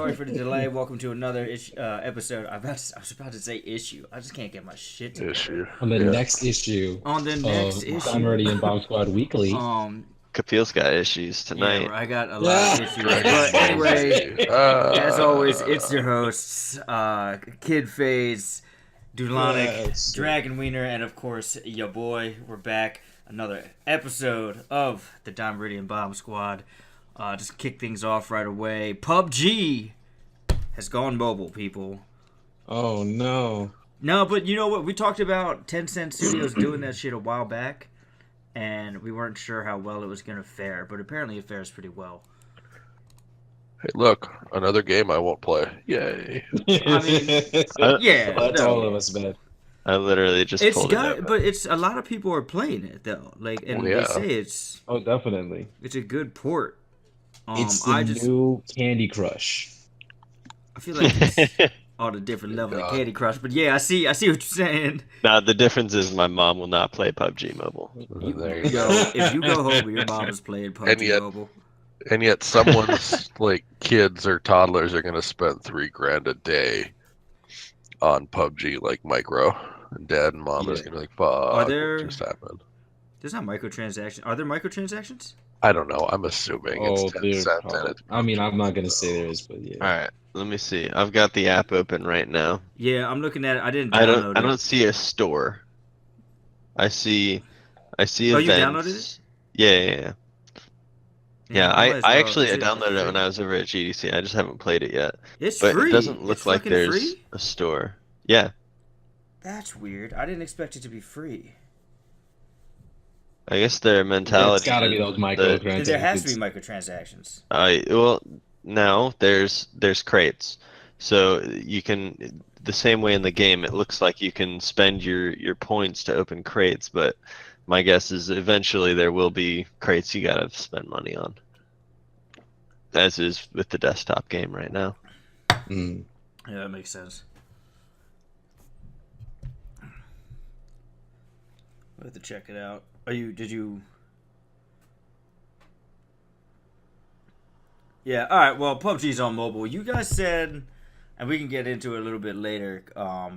Sorry for the delay. Welcome to another episode. I was about to say issue. I just can't get my shit together. Issue. On the next issue On the next of issue, Comedy and Bomb Squad Weekly. Kapil's got issues tonight. Yeah, I got a lot of issues. But anyway, as always, it's your hosts, Kid Phase, Dulonic, Dragon Wiener, and of course, your boy. We're back. Another episode of the Dime Meridian Bomb Squad. Just kick things off right away. PUBG has gone mobile, people. Oh, no. No, but you know what? We talked about Tencent Studios doing that shit a while back, and we weren't sure how well it was going to fare, but apparently it fares pretty well. Hey, look, another game I won't play. Yay. I mean, yeah. That's no. all of us, man. I literally just It's pulled got, it up. but it's a lot of people are playing it though. Like, and Well, yeah. they say it's Oh, definitely. a good port. It's the new Candy Crush. I feel like it's on a different level of Candy Crush, but yeah, I see what you're saying. Nah, the difference is my mom will not play PUBG Mobile. There you Yo, go. if you go home and your mom is playing PUBG Mobile, And yet someone's like kids or toddlers are gonna spend $3,000 a day on PUBG like micro. And dad and mom is gonna be like, fuck, Are there- what just happened? there's not microtransactions. Are there microtransactions? I don't know. I'm assuming it's 10 dude. cents and it's I mean, I'm not going to say there is, but yeah. Alright, let me see. I've got the app open right now. Yeah, I'm looking at it. I didn't I download don't see a store. I see Oh, events. you downloaded it? Yeah. Yeah, might as well. I actually Is it downloaded it free? when I was over at GDC. I just haven't played it yet. It's But free. it doesn't look It's like fucking there's free? a store. Yeah. That's weird. I didn't expect it to be free. I guess their mentality. It's got to be those is microtransactions. There has to be microtransactions. well, no, there's crates, so you can the same way in the game. It looks like you can spend your points to open crates, but my guess is eventually there will be crates you gotta spend money on, as is with the desktop game right now. Mm. Yeah, that makes sense. We'll have to check it out. Did you? Yeah, alright, well, PUBG's on mobile. You guys said, and we can get into it a little bit later, fuck,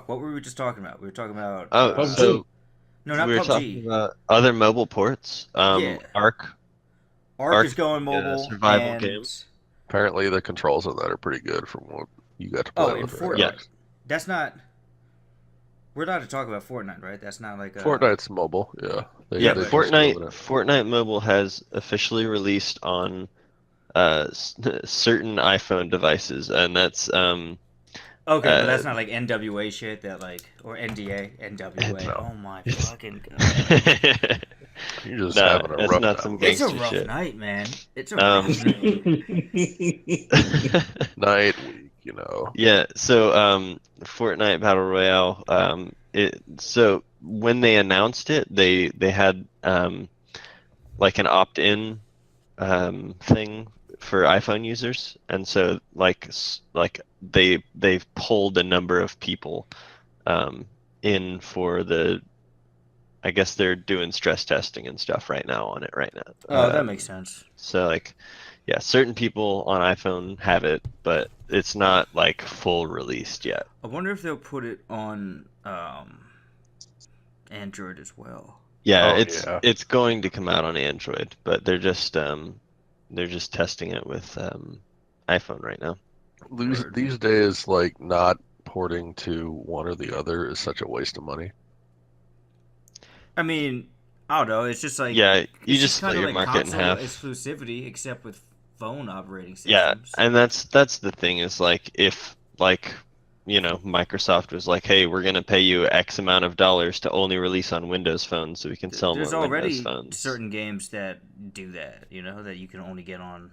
what were we just talking about? We were talking about... Oh, so no, not we were PUBG. talking about other mobile ports. Yeah. Ark. Ark is going mobile. survival and... games. apparently the controls on that are pretty good from what you got to play Oh, and with. Fortnite. Yeah. That's not... We're allowed to talk about Fortnite, right? That's not like a... Fortnite's mobile, yeah. Yeah, they just Fortnite. moving it. Fortnite Mobile has officially released on certain iPhone devices, and that's Okay, but that's not like NWA shit that like, or NDA, NWA. No. Oh my fucking god. You're just Nah, having a that's rough not time. some It's a gangster rough shit. night, man. It's a rough night. night, week, you know. Yeah, so Fortnite Battle Royale, so when they announced it, they had like an opt-in thing for iPhone users, and so like they've pulled a number of people in for the. I guess they're doing stress testing and stuff right now on it right now. Oh, that makes sense. So like, yeah, certain people on iPhone have it, but it's not like full released yet. I wonder if they'll put it on Android as well. Yeah, Oh, it's yeah. going to come out on Android, but they're just testing it with iPhone right now. These days, like, not porting to one or the other is such a waste of money. I mean, I don't know. It's just like Yeah, it's you just split kinda your like market in console half. exclusivity, except with phone operating Yeah, systems. and that's the thing is like if like Microsoft was like, hey, we're gonna pay you X amount of dollars to only release on Windows phones, so we can sell There's more already Windows phones. certain games that do that, that you can only get on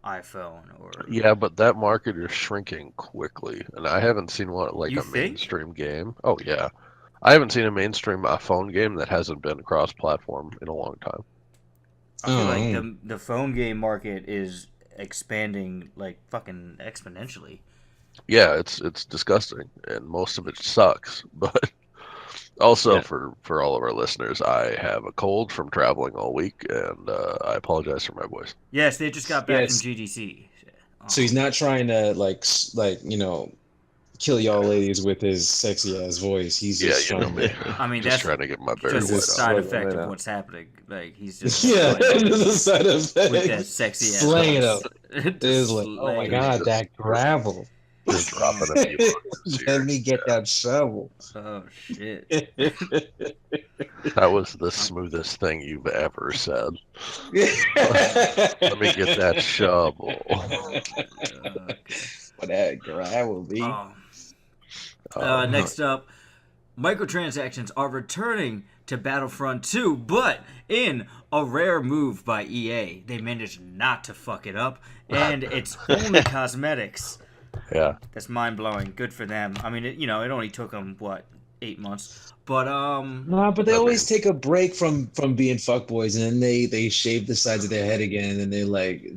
iPhone or. Yeah, but that market is shrinking quickly, and I haven't seen like You a think? mainstream game. Oh yeah, I haven't seen a mainstream phone game that hasn't been cross-platform in a long time. I feel like Oh. the phone game market is expanding like fucking exponentially. Yeah, it's disgusting, and most of it sucks. But Also, Yeah. for all of our listeners, I have a cold from traveling all week, and I apologize for my voice. Yes, they just got back Yes. from GDC. So he's not trying to kill y'all ladies with his sexy ass voice. He's Yeah, just you know trying me. to. I mean, Just that's trying to get my Barry just a White Just on. side slugging effect it of out. what's happening. Like he's just Yeah, like, there's a side effect. with that sexy ass Slaying voice. It is like, oh my Slaying. god, that gravel. Just dropping a few boxes here. Let me get that shovel. Oh shit. That was the smoothest thing you've ever said. Let me get that shovel. What that gravel be? Next up, microtransactions are returning to Battlefront 2, but in a rare move by EA, they managed not to fuck it up, and it's only cosmetics. Yeah. That's mind blowing. Good for them. I mean, it only took them 8 months, but No, but they always take a break from being fuckboys, and then they shave the sides of their head again, and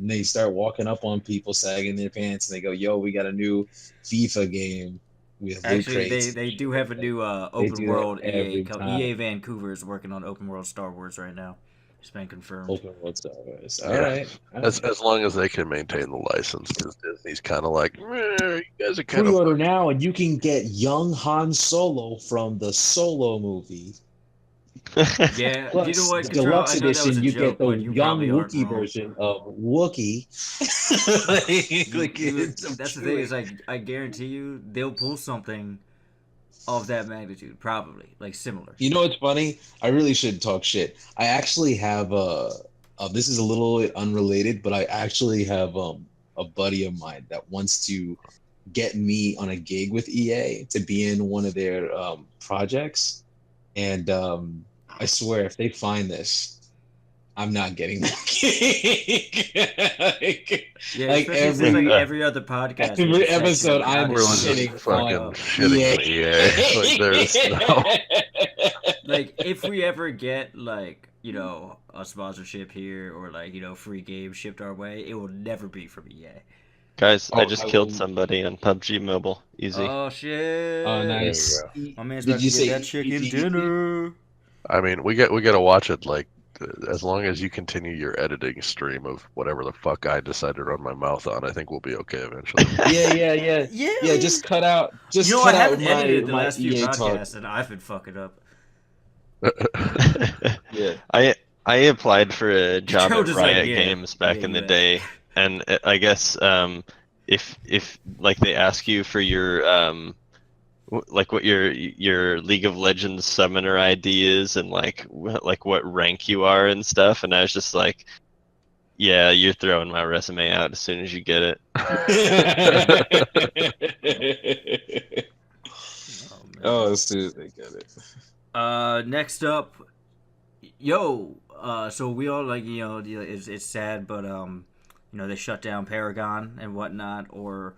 they start walking up on people, sagging their pants, and they go, "Yo, we got a new FIFA game with loot actually crates." they do have a new open do that world every EA. time. EA Vancouver is working on open world Star Wars right now. It's been confirmed. Open world Star Wars. All Yeah. right. As long as they can maintain the license, because Disney's kind of like, you guys are kind of. Pre-order now, and you can get young Han Solo from the Solo movie. Yeah, Plus, you know what? the Control, deluxe I know that was edition, a you joke, get the but you young probably aren't Wookiee wrong. version of Wookiee. That's the thing is, I guarantee you they'll pull something of that magnitude, probably like similar. You know what's funny? I really should talk shit. I actually have this is a little bit unrelated, but I actually have a buddy of mine that wants to get me on a gig with EA to be in one of their projects, and I swear if they find this, I'm not getting that gig. Yeah, like especially every other podcast. every episode, I'm Everyone's shitting just fucking on shitting on EA. Like there's no. Like if we ever get a sponsorship here or free games shipped our way, it will never be from EA. Guys, I just I killed will- somebody on PUBG Mobile. Easy. Oh shit! Oh, nice. My man's Did about you to say get that chicken easy? dinner. I mean, we got to watch it. Like, as long as you continue your editing stream of whatever the fuck I decide to run my mouth on, I think we'll be okay eventually. Yeah. Just cut out. Just I cut out haven't edited the my last few EA podcasts, talk. and I've been fucking up. Yeah. I applied for a job Joe at just Riot like, yeah, Games back yeah, in the you day, and I guess if like they ask you for your like what your League of Legends summoner ID is and like what rank you are and stuff, and I was just like, yeah, you're throwing my resume out as soon as you get it. Oh, as soon as they get it. Next up, so we all it's sad, but they shut down Paragon and whatnot, or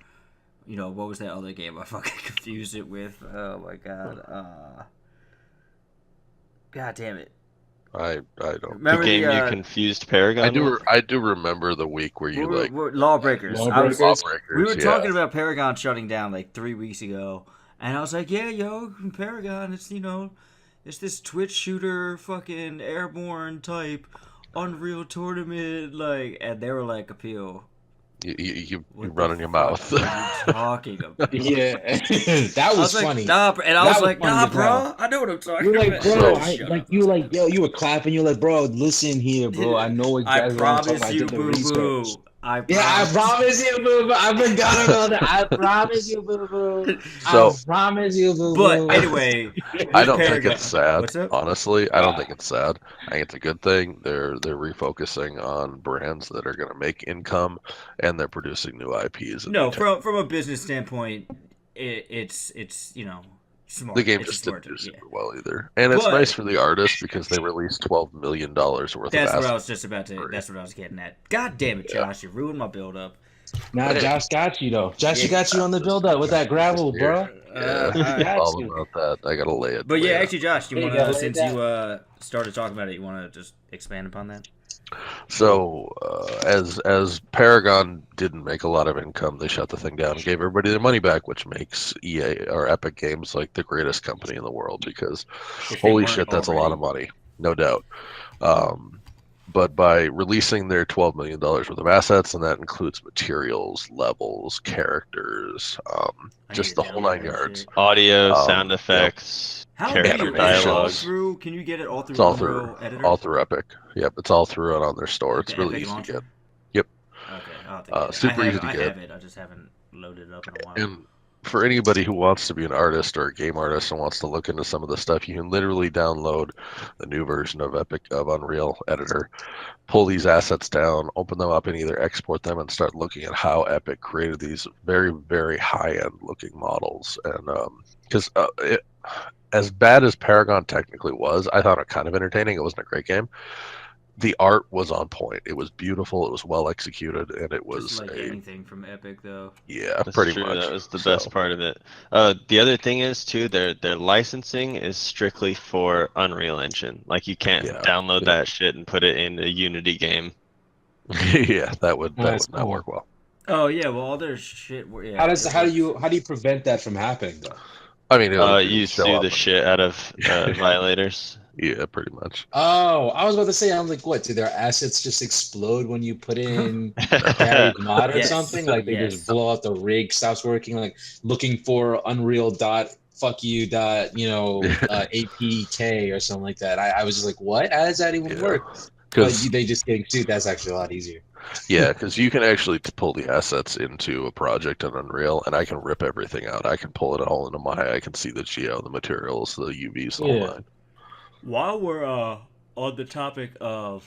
what was that other game? I fucking confused it with. Oh my god. God damn it. I don't. Remember the game the, you confused Paragon with? I do remember the week where you we're Lawbreakers. Lawbreakers? We were yeah. talking about Paragon shutting down 3 weeks ago, and I was like, yeah, Paragon, it's it's this Twitch shooter, fucking airborne type, Unreal Tournament, and they were like, Appeal. You What run the in your fuck mouth. are you talking about? Yeah, that was funny. Nah, and I That was was like, funny nah, as hell. bro, I know what I'm talking You're like, about. bro, Shut up. you were like, yo, you were clapping. You're like, bro, listen here, bro. I know I exactly what I'm talking promise about. I you, did the boo research. boo. I promise you, boo boo. I forgot about that. I promise you, boo boo. So- I promise you, boo boo. But anyway, I don't think Paragon. it's sad. What's up? Honestly, I don't think it's sad. I think it's a good thing. They're refocusing on brands that are going to make income, and they're producing new IPs. and No, new tech. from a business standpoint, it's smart. The game It's just smart didn't do to- yeah. super well either, and it's But- nice for the artists because they released $12 million worth That's of what I assets. was just about to. That's what I was getting at. God damn it, Josh! You ruined my build up. Nah, Josh got you though. Josh, got you on the build up with that gravel, bro. Yeah, got all you. about that. I gotta lay it. But yeah, lay it actually, Josh, you There you want go, to, lay it since down. you started talking about it, you want to just expand upon that? So, as Paragon didn't make a lot of income, they shut the thing down and gave everybody their money back, which makes EA or Epic Games like the greatest company in the world because If they holy weren't shit, that's a lot already. of money, no doubt. But by releasing their $12 million worth of assets, and that includes materials, levels, characters, I need just to the whole download 9 that yards. shit. Audio, sound Yep. effects, How do character you? Is it all Animations. dialogue. through? Can you get it all It's through all Unreal through Editor? all through Epic. Yep, it's all through it on their store. Like It's the really Epic easy launcher? to get. Yep. Okay, I'll have to get it. Super easy to I get. have it. I just haven't loaded it up in a while. And for anybody who wants to be an artist or a game artist and wants to look into some of the stuff, you can literally download the new version of Unreal Editor, pull these assets down, open them up, and either export them and start looking at how Epic created these very, very high-end looking models. And because as bad as Paragon technically was, I found it kind of entertaining. It wasn't a great game. The art was on point. It was beautiful. It was well executed, and it was Just like anything from Epic, though. yeah, That's pretty true. much. That was the So, best part of it. The other thing is too, their licensing is strictly for Unreal Engine. Like you can't Yeah. download Yeah. that shit and put it in a Unity game. yeah, that would That's not cool. work well. Oh yeah, well all their shit. Yeah, How it do you works. prevent that from happening though? I mean, it'll You show sue up the and- shit out of violators. Yeah, pretty much. Oh, I was about to say, I'm like, what? Do their assets just explode when you put in Gary's mod or Yes, something? Like they yes. just blow out the rig, stops working. Like looking for Unreal dot fuck you dot APK or something like that. I was just like, what? How does that even Yeah. work? But Because they just getting sued. That's actually a lot easier. you can actually pull the assets into a project in Unreal, and I can rip everything out. I can pull it all into Maya. I can see the geo, the materials, the UVs, the whole Yeah. nine. While we're on the topic of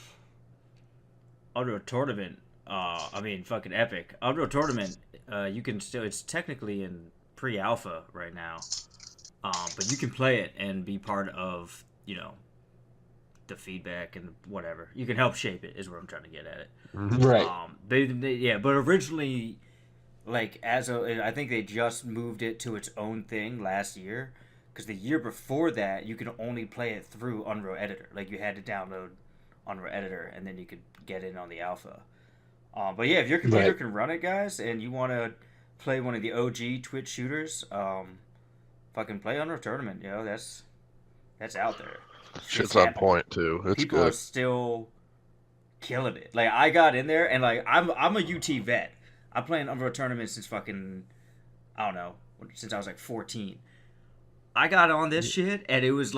Unreal Tournament, I mean fucking Epic Unreal Tournament, you can still. It's technically in pre-alpha right now, but you can play it and be part of the feedback and whatever. You can help shape it. Is where I'm trying to get at it. Right. But originally, like I think they just moved it to its own thing last year, because the year before that you could only play it through Unreal Editor. Like you had to download Unreal Editor and then you could get in on the alpha. But yeah, if your computer Right. can run it, guys, and you want to play one of the OG Twitch shooters, fucking play Unreal Tournament. That's out there. Shit's on point too. It's People are good. still killing it. Like I got in there and like I'm a UT vet. I'm playing Unreal Tournament since fucking I don't know, since I was like 14. I got on this shit and it was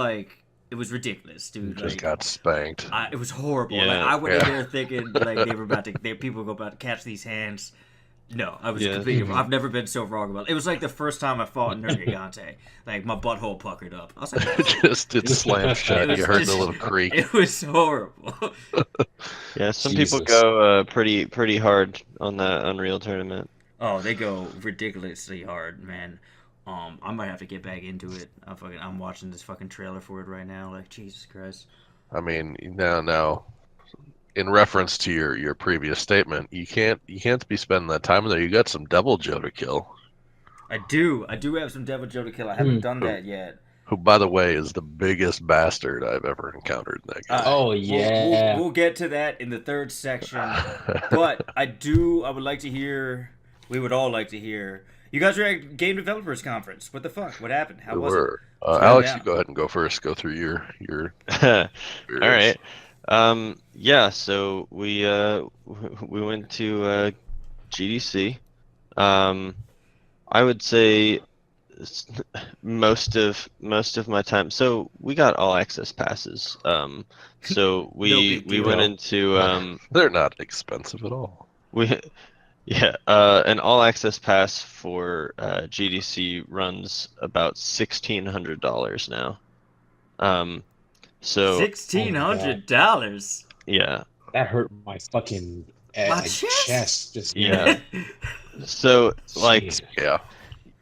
ridiculous, dude. Just Like, got spanked. it was horrible. Yeah. Like I went in Yeah. there thinking like people were about to catch these hands. No, I was Yeah. completely. I've never been so wrong about it. It was like the first time I fought Nergigante. Like my butthole puckered up. I was like, Just it slammed shut. It You was heard just- the little creak. it was horrible. Yeah, some people Jesus. go pretty hard on that Unreal Tournament. Oh, they go ridiculously hard, man. I might have to get back into it. I'm watching this fucking trailer for it right now. Like Jesus Christ. I mean, now, in reference to your previous statement, you can't be spending that time in there. You got some Devil Joe to kill, I do have some Devil Joe to kill. I haven't done that yet. who, by the way, is the biggest bastard I've ever encountered in that game. Oh We'll- yeah. we'll get to that in the third section. But I would like to hear. We would all like to hear. You guys were at Game Developers Conference. What the fuck? What happened? How We was it? were. Slow Alex, down. you go ahead and go first. Go through your. All right. Yeah, so we went to GDC. I would say most of my time. So we got all access passes. So we big deal. went into They're not expensive at all. an all access pass for GDC runs about $1,600 now. So $1,600. yeah. That hurt my fucking My chest. Just Yeah. So like Jeez. Yeah.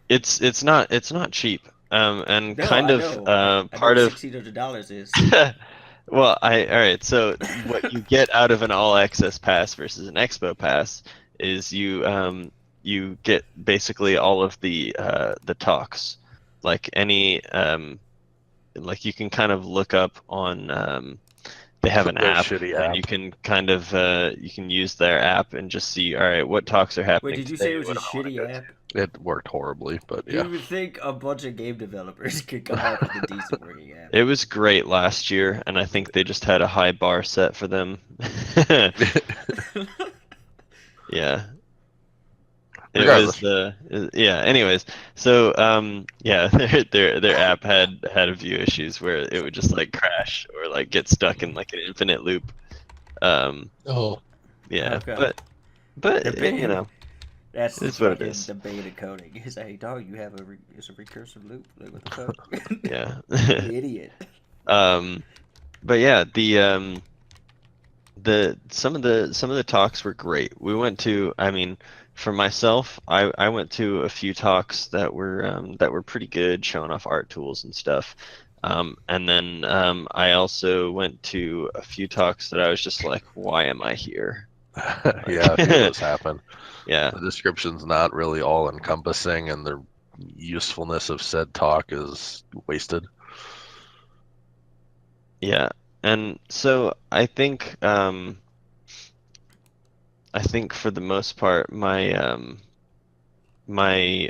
it's not cheap. And No, kind I of know. I know part what of $1,600 is. well, all right. So what you get out of an all access pass versus an expo pass is you get basically all of the talks, like any like you can kind of look up on they have an Their app, shitty and app. you can kind of you can use their app and just see, all right, what talks are Wait, happening did you today, say it was a what do I want to shitty go to. app? It worked horribly, but You yeah. would think a bunch of game developers could come up with a decent working app. It was great last year, and I think they just had a high bar set for them. Yeah. It was Regardless. yeah. Anyways, so yeah, their app had a few issues where it would just like crash or like get stuck in like an infinite loop. Um, Oh, yeah, Okay. but The you know, That's it's what it fucking is. the beta coding. He's like, hey, dog, you have it's a recursive loop. Like, what the fuck? Yeah. You idiot. um, but yeah, the some of the talks were great. We went to, I mean, for myself, I went to a few talks that were pretty good, showing off art tools and stuff. And then I also went to a few talks that I was just like, why am I here? Yeah, a few of those happen. Yeah, The description's not really all encompassing, and the usefulness of said talk is wasted. yeah. And so I think for the most part, my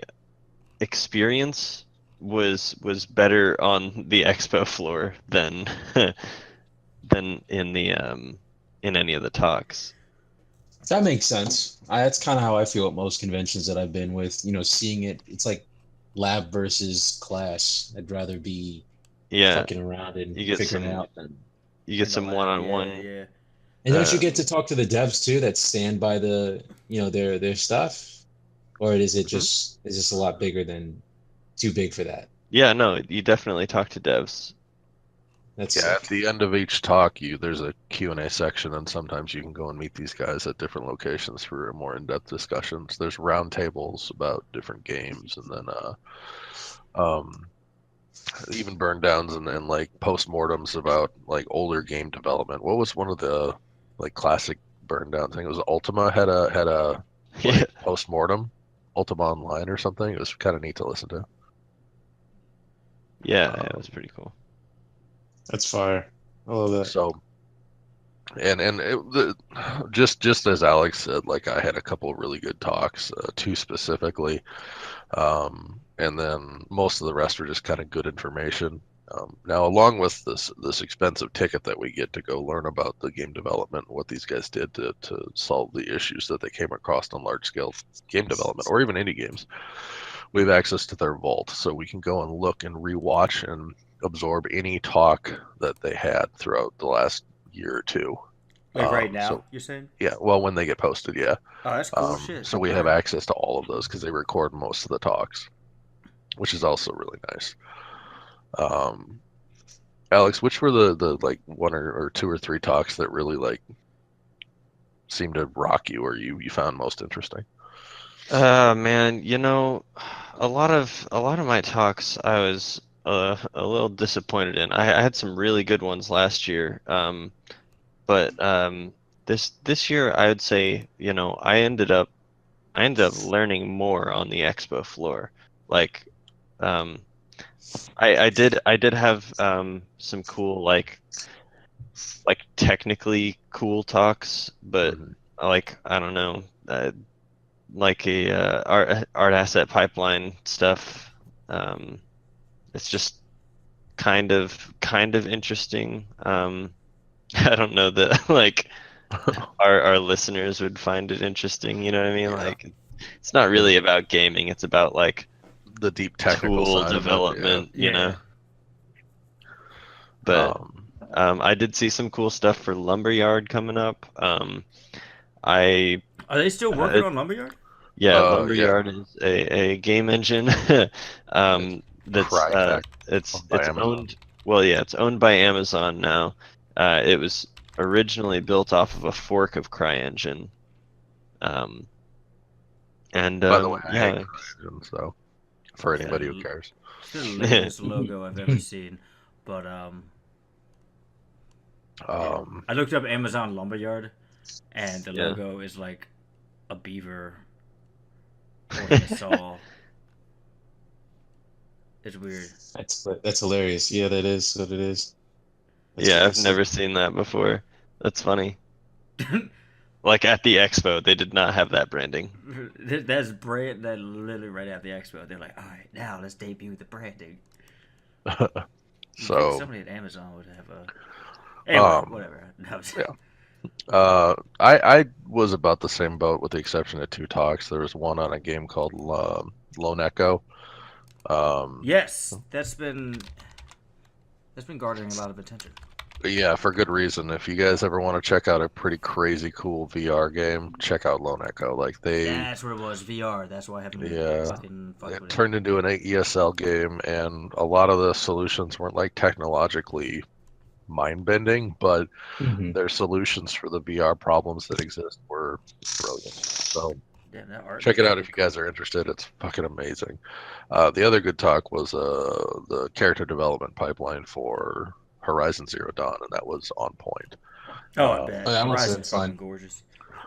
experience was better on the expo floor than than in the in any of the talks. that makes sense. That's kind of how I feel at most conventions that I've been with. You know, seeing it, it's like lab versus class. I'd rather be Yeah, fucking around and you get figuring it some out than. you get In the some lab, yeah, one-on-one. yeah. And don't you get to talk to the devs too that stand by their stuff, or Mhm. is this a lot bigger than too big for that? Yeah, no, you definitely talk to devs. That's Yeah, at sick. the end of each talk, there's a Q&A section, and sometimes you can go and meet these guys at different locations for more in-depth discussions. There's round tables about different games, and then um, even burn downs and like postmortems about like older game development. What was one of the like classic burn down thing? It was Ultima had a Yeah, like postmortem, Ultima Online or something. It was kind of neat to listen to. yeah, it was Um, pretty cool. That's fire. I love that. so just as Alex said, like I had a couple of really good talks, two specifically, and then most of the rest are just kind of good information. Now, along with this expensive ticket that we get to go learn about the game development, what these guys did to solve the issues that they came across on large scale game development or even indie games, we have access to their vault, so we can go and look and rewatch and absorb any talk that they had throughout the last year or two. Like right So now, you're saying? yeah, well, when they get posted, yeah. Oh, that's cool shit. So we All have right. access to all of those because they record most of the talks, which is also really nice. Um, Alex, which were the like one or two or three talks that really like seemed to rock you or you found most interesting? Man, you know, a lot of my talks I was a little disappointed in. I had some really good ones last year. But this year I would say, you know, I ended up learning more on the expo floor. Like, um, I did have some cool like technically cool talks, but Mhm. like I don't know, like a art asset pipeline stuff. Um, it's just kind of interesting. I don't know that like our listeners would find it interesting. You know what I mean? Yeah, Like, it's not really about gaming. It's about like the deep technical tool side of it. Yeah. development, you know. Yeah. But Um, I did see some cool stuff for Lumberyard coming up. I Are they still working on Lumberyard? Yeah, yeah, Lumberyard is a game engine it's that's Crytek owned by it's Amazon. owned, well, yeah, it's owned by Amazon now. It was originally built off of a fork of CryEngine. Um, and By the way, I hate yeah, CryEngine, so for It's anybody who the, cares. it's the lamest logo I've ever seen. But yeah. Um, I looked up Amazon Lumberyard, and the yeah. logo is like a beaver holding a saw. It's weird. That's hilarious. Yeah, that is what it is. That's Yeah, I've awesome. never seen that before. That's funny. Like at the expo, they did not have that branding. That's brand. That literally right after the expo, they're like, "All right, now let's debut the branding." You think So, somebody at Amazon would have a. Anyway, whatever. No, I was about the same boat with the exception of two talks. There was one on a game called Lone Echo. yes, that's been garnering a lot of attention. Yeah, for good reason. If you guys ever want to check out a pretty crazy cool VR game, check out Lone Echo. Like That's what it was. VR. That's why I haven't fucking fucked it with turned into an ESL game, and a lot of the solutions weren't like technologically mind-bending, but their solutions for the VR problems that exist were brilliant. So Damn, that art check it out if you guys are interested. It's fucking amazing. The other good talk was the character development pipeline for Horizon Zero Dawn, and that was on point. Oh, I bet. Oh, that must have Horizon's been fun. fucking gorgeous.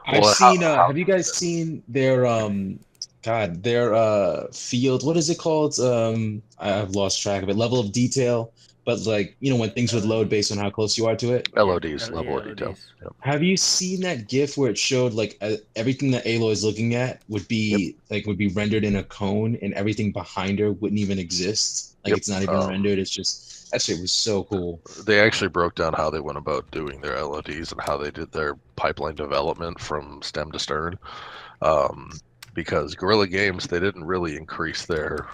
I've Well, seen. Have you guys seen their field? What is it called? I've lost track of it. Level of detail, but like when things would load based on how close you are to it. LODs, Yeah, level of detail. LODs. Yep. Have you seen that GIF where it showed like everything that Aloy is looking at would be rendered in a cone, and everything behind her wouldn't even exist? Like it's not even rendered. It's just that shit was so cool. They actually broke down how they went about doing their LODs and how they did their pipeline development from stem to stern. Because Guerrilla Games, they didn't really increase their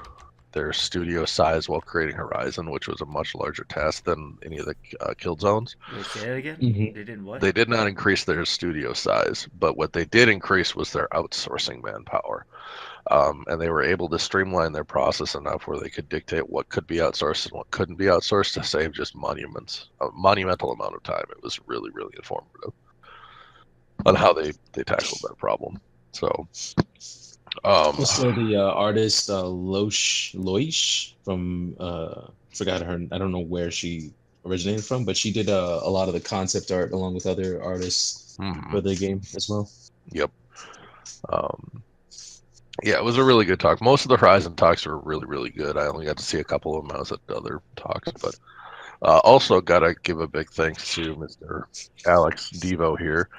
studio size while creating Horizon, which was a much larger task than any of the kill zones. Wait, say that again? Mhm. They did what? They did not increase their studio size, but what they did increase was their outsourcing manpower. And they were able to streamline their process enough where they could dictate what could be outsourced and what couldn't be outsourced to save just a monumental amount of time. It was really, really informative on how they tackled that problem. So, Also, the artist Loish from forgot her. I don't know where she originated from, but she did a lot of the concept art along with other artists for the game as well. Yep. Yeah, it was a really good talk. Most of the Horizon talks were really, really good. I only got to see a couple of them. I was at other talks, but also got to give a big thanks to Mr. Alex Devo here.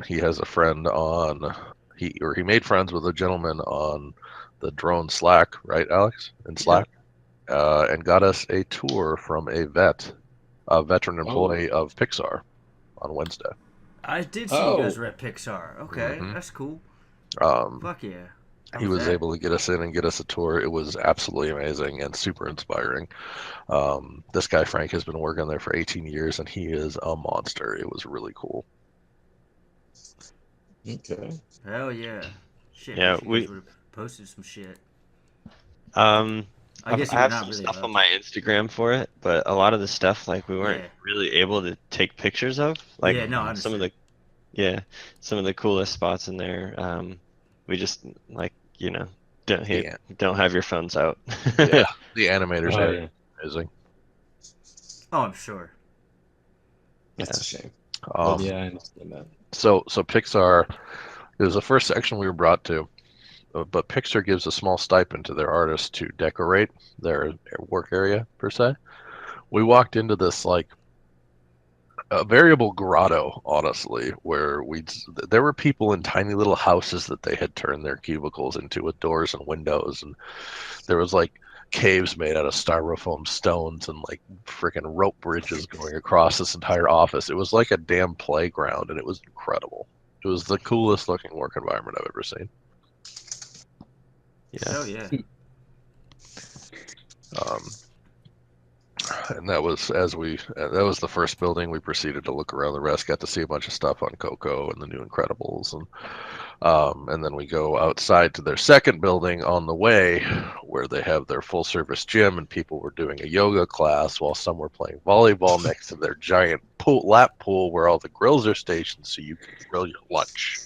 He has a friend on. He made friends with a gentleman on the drone Slack, right, Alex? In Slack, and got us a tour from a veteran employee of Pixar on Wednesday. I did see you guys were at Pixar. Okay, that's cool. Fuck yeah. He was able to get us in and get us a tour. It was absolutely amazing and super inspiring. This guy, Frank, has been working there for 18 years, and he is a monster. It was really cool. Okay. Hell yeah. Shit, Yeah, we would have posted some shit. I guess have not some really stuff allowed on my Instagram for it, but a lot of the stuff like we weren't Yeah. really able to take pictures of. Like Yeah, no, I some of understand. some of the coolest spots in there. We just don't have your phones out. Yeah, the animators are yeah. amazing. Oh, I'm sure. That's a shame. Yeah, I understand that. So Pixar, it was the first section we were brought to, but Pixar gives a small stipend to their artists to decorate their work area per se. We walked into this like a variable grotto, honestly, where there were people in tiny little houses that they had turned their cubicles into with doors and windows, and there was like caves made out of styrofoam stones and like freaking rope bridges going across this entire office. It was like a damn playground, and it was incredible. It was the coolest looking work environment I've ever seen. Yeah. Hell yeah. And that was that was the first building. We proceeded to look around the rest, got to see a bunch of stuff on Coco and the New Incredibles, and then we go outside to their second building on the way, where they have their full service gym, and people were doing a yoga class while some were playing volleyball next to their giant lap pool where all the grills are stationed so you can grill your lunch.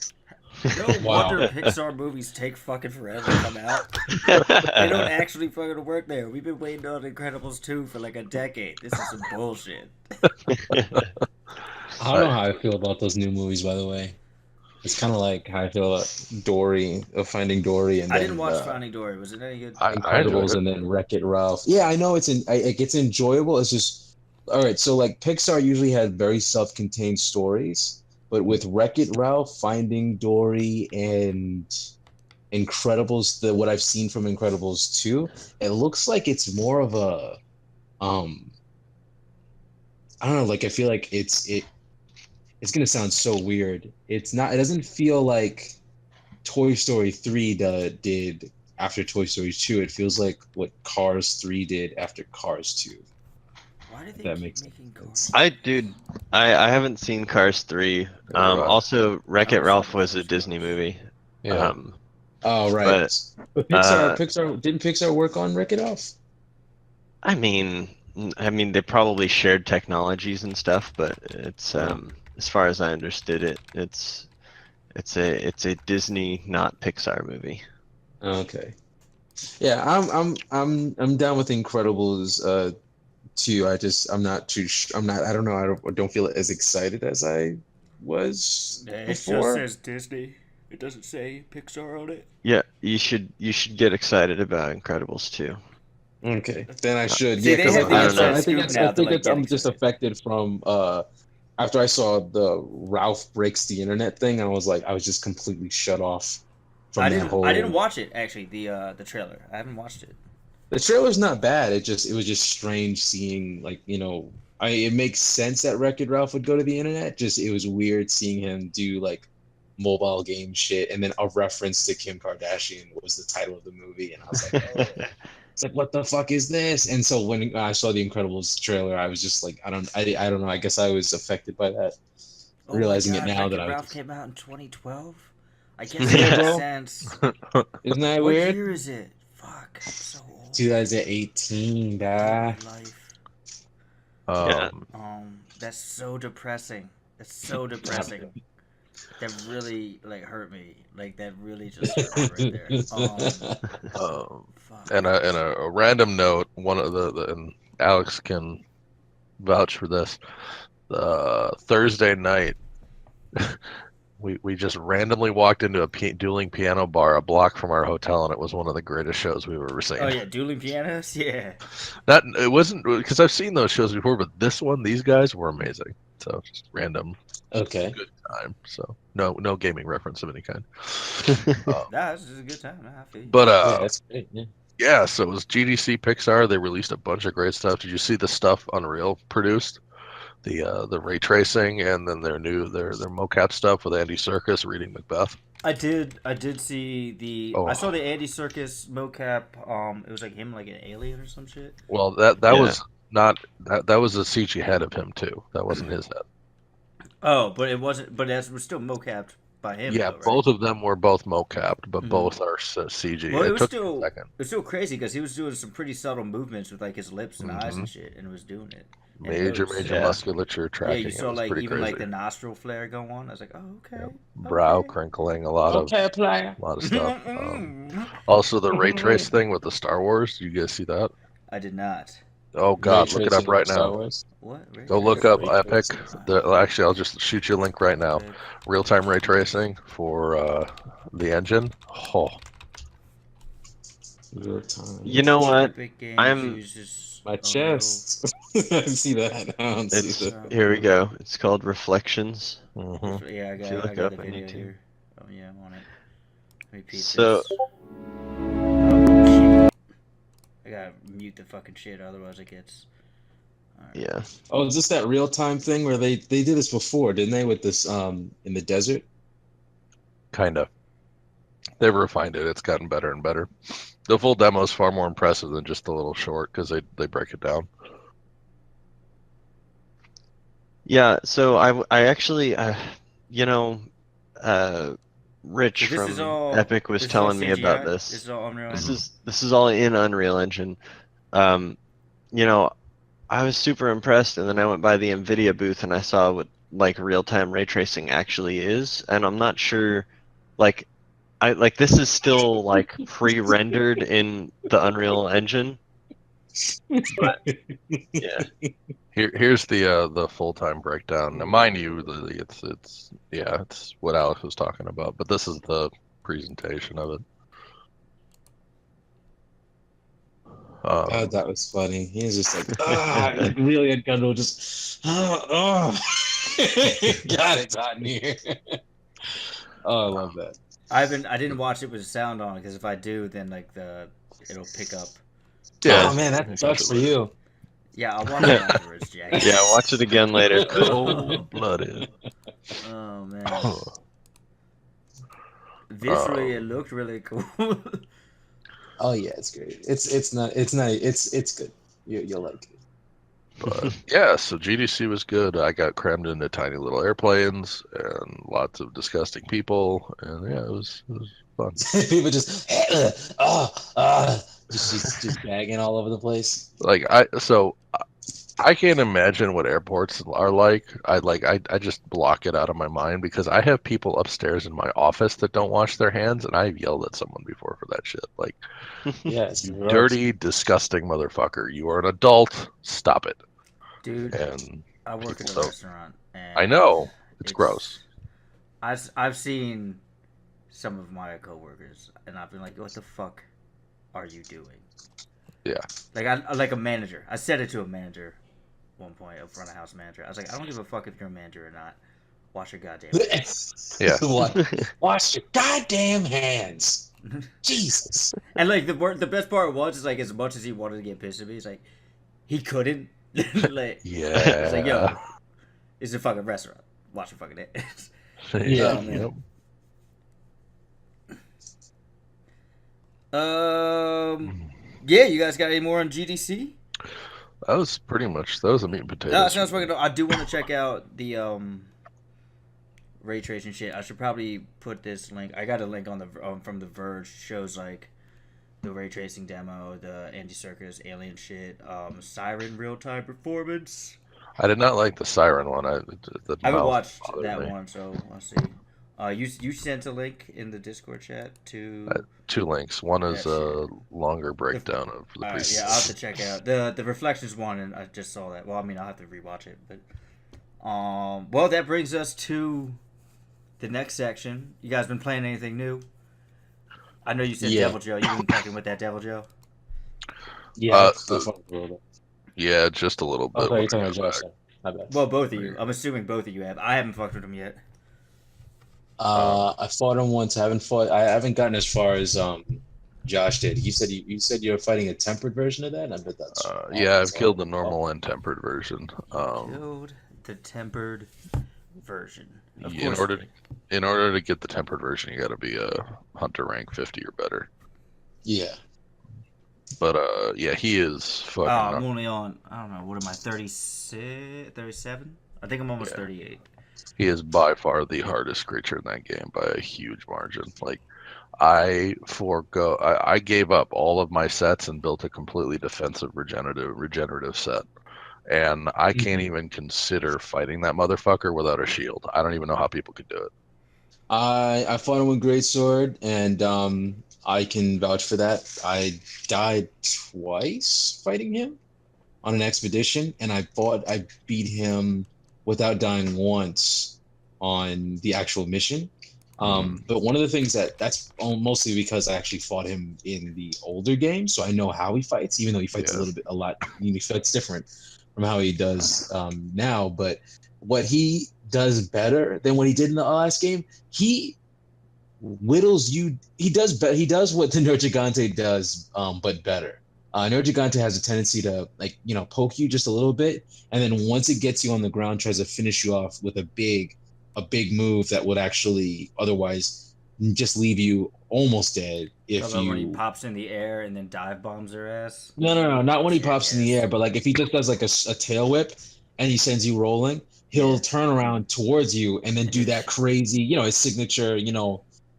No wonder Pixar movies take fucking forever to come out. They don't actually fucking work there. We've been waiting on Incredibles 2 for like a decade. This is some bullshit. I don't know how I feel about those new movies, by the way. It's kind of like how I feel about Dory, Finding Dory, and I then didn't watch Finding Dory. Was it any good? I enjoyed Incredibles, it. and then Wreck-It Ralph. Yeah, I know it's enjoyable. It's just all right. So like Pixar usually had very self-contained stories, but with Wreck-It Ralph, Finding Dory, and Incredibles, what I've seen from Incredibles 2, it looks like it's more of a um I don't know, like I feel like it's gonna sound so weird. It's not. It doesn't feel like Toy Story 3 did after Toy Story 2. It feels like what Cars 3 did after Cars 2. Why do If they that keep makes making sense. cars? Dude, I haven't seen Cars 3. Also, Wreck-It I saw Ralph the was a first Disney Cars. movie. Yeah. Oh right, But but uh, Pixar didn't Pixar work on Wreck It Off? I mean, they probably shared technologies and stuff, but it's as far as I understood it, it's a Disney, not Pixar movie. Okay, yeah, I'm down with Incredibles 2. I don't know. I don't feel as excited as I was It just before. says Disney. It doesn't say Pixar on it. Yeah, you should get excited about Incredibles too. Okay, then I should. See, Yeah, they because have I the don't know. inside scoop I now to think like get I'm just excited. affected from after I saw the Ralph breaks the internet thing, and I was just completely shut off from that I didn't whole. watch it actually. The trailer. I haven't watched it. The trailer's not bad. It was just strange seeing, like, it makes sense that Wreck-It Ralph would go to the internet. Just it was weird seeing him do like mobile game shit, and then a reference to Kim Kardashian was the title of the movie, and I was like, oh, it's like what the fuck is this? And so when I saw the Incredibles trailer, I was just like, I don't know. I guess I was affected by that, Oh my realizing it God, now that Wreck-It I was Ralph just came out in 2012. I guess it yeah, makes bro. sense. Isn't that What weird? year is it? Fuck, I'm so old. 2018, I hate da. my life. Yeah. That's so depressing. That's so depressing. That really like hurt me. Like that really just hurt me right there. Um, Fuck. and a random note, one of and Alex can vouch for this. Thursday night, we just randomly walked into a dueling piano bar a block from our hotel, and it was one of the greatest shows we've ever seen. Oh yeah, dueling pianos. Yeah. That it wasn't because I've seen those shows before, but this one, these guys were amazing. So just random Okay. good time. So no gaming reference of any kind. Nah, this is a good time. Nah, I feel you. But Yeah, that's great. Yeah. yeah, so it was GDC Pixar. They released a bunch of great stuff. Did you see the stuff Unreal produced? The ray tracing and then their mocap stuff with Andy Serkis reading Macbeth. I did see the. I Oh, saw the Andy Serkis mocap. It was like him, like an alien or some shit. well that Yeah. was not that was a CG head of him too. That wasn't his head. Oh, but it wasn't. But it was still mocapped by him, Yeah, though, right? both of them were both mocapped, but Mhm. both are CG. Well, it It was took me a still second. crazy because he was doing some pretty subtle movements with like his lips and eyes Mhm. and shit, and was doing it. And Major nose. Yeah. musculature Yeah, tracking. you It saw was like pretty even crazy. like the nostril flare go on. I was like, oh okay. Yep. Brow Okay. crinkling, a lot of player. stuff. Also, the ray trace thing with the Star Wars. You guys see that? I did not. Oh Ray God, look it up tracing right Star now. Wars. What? Ray Go look tracing? up Ray Epic. tracing. Actually, I'll just shoot you a link right now. Epic. Real-time ray tracing for the engine. Oh, Real time. You know what? Epic Games I'm- uses My Unreal. chest. I see that. I don't see It's that. here we go. It's called Reflections. mhm. Yeah, If you I look got up the on video YouTube. here. Oh yeah, I'm on it. Repeat So- this. Oh, shit. I gotta mute the fucking shit, otherwise it gets. Alright. Yeah. Oh, is this that real time thing where they did this before, didn't they? With this in the desert. Kind of. They've refined it. It's gotten better and better. The full demo is far more impressive than just the little short because they break it down. Yeah. So I actually, Rich This is from all. Epic was This is all telling me CGI? about this. This is all Unreal. This Engine? is all in Unreal Engine. You know, I was super impressed, and then I went by the NVIDIA booth and I saw what like real-time ray tracing actually is, and I'm not sure, like, this is still like pre-rendered in the Unreal Engine, Yeah. Here's the full-time breakdown. Now, mind you, it's what Alex was talking about, but this is the presentation of it. God, that was funny. He was just like, like really uncomfortable, just, God, it's hot in here. Oh, I love that. I didn't watch it with sound on because if I do, then like it'll pick up. Yeah, Oh man, that sucks for you. Yeah, I'll watch it afterwards, Jack. Yeah, watch it again later. cold-blooded. Oh man. Visually, it looked really cool. Oh yeah, it's great. It's good. You'll like it. But yeah, so GDC was good. I got crammed into tiny little airplanes and lots of disgusting people, and yeah, it was fun. People just just bagging all over the place. Like I can't imagine what airports are like. I just block it out of my mind because I have people upstairs in my office that don't wash their hands, and I've yelled at someone before for that shit. Like, Yeah, it's gross. dirty, disgusting motherfucker. You are an adult. Stop it. Dude, And I work at a so- restaurant. And I know it's gross. I've seen some of my coworkers, and I've been like, "What the fuck are you doing?" Yeah. Like a manager. I said it to a manager one point, a front of house manager. I was like, "I don't give a fuck if you're a manager or not. Wash your goddamn hands." Yeah. Wash your goddamn hands. Jesus. And like the best part was is like as much as he wanted to get pissed at me, he's like he couldn't. Like, Yeah. it's like, yo, it's a fucking restaurant. Wash your fucking hands. Yeah. man. Yeah, you guys got any more on GDC? That was the meat and potatoes. No, sounds fucking dope. I do want to check out the ray tracing shit. I should probably put this link. I got a link on the from The Verge. Shows like the ray tracing demo, the Andy Serkis alien shit, Siren real time performance. I did not like the Siren one. I haven't watched bothered that me. one, so I'll see. You sent a link in the Discord chat to 2 links. One is that a longer breakdown of the Alright, yeah, I'll have to check it out the Reflections one, and I just saw that. Well, I mean, I'll have to rewatch it, but well, that brings us to the next section. You guys been playing anything new? I know you said Devil Joe. You've been fucking with that Devil Joe. Yeah. Yeah, just a little bit. Okay, when you're talking I about got Josh. back. My bad. Well, both of you. I'm assuming both of you have. I haven't fucked with him yet. I fought him once. I haven't gotten as far as Josh did. You said you're fighting a tempered version of that, and I bet that's Yeah, I've killed the normal and tempered version. Killed the tempered version. Of In course. order to get the tempered version, you got to be a hunter rank 50 or better. Yeah. But yeah, he is fucking. I'm only on, I don't know, what am I, 36, 37? I think I'm almost 38. He is by far the hardest creature in that game by a huge margin. Like, I gave up all of my sets and built a completely defensive regenerative set. And I can't even consider fighting that motherfucker without a shield. I don't even know how people could do it. I fought him with greatsword, and I can vouch for that. I died twice fighting him on an expedition, and I beat him without dying once on the actual mission. But one of the things that's mostly because I actually fought him in the older game, so I know how he fights, even though he fights a lot. He fights different from how he does now. But what he does better than what he did in the last game, he whittles you. He does what the Nergigante does, but better. Nergigante has a tendency to poke you just a little bit, and then once it gets you on the ground, tries to finish you off with a big move that would actually otherwise just leave you almost dead if you. When he pops in the air and then dive bombs her ass. No, not when he pops in the air, but like if he just does like a tail whip and he sends you rolling, he'll turn around towards you and then do that crazy, his signature,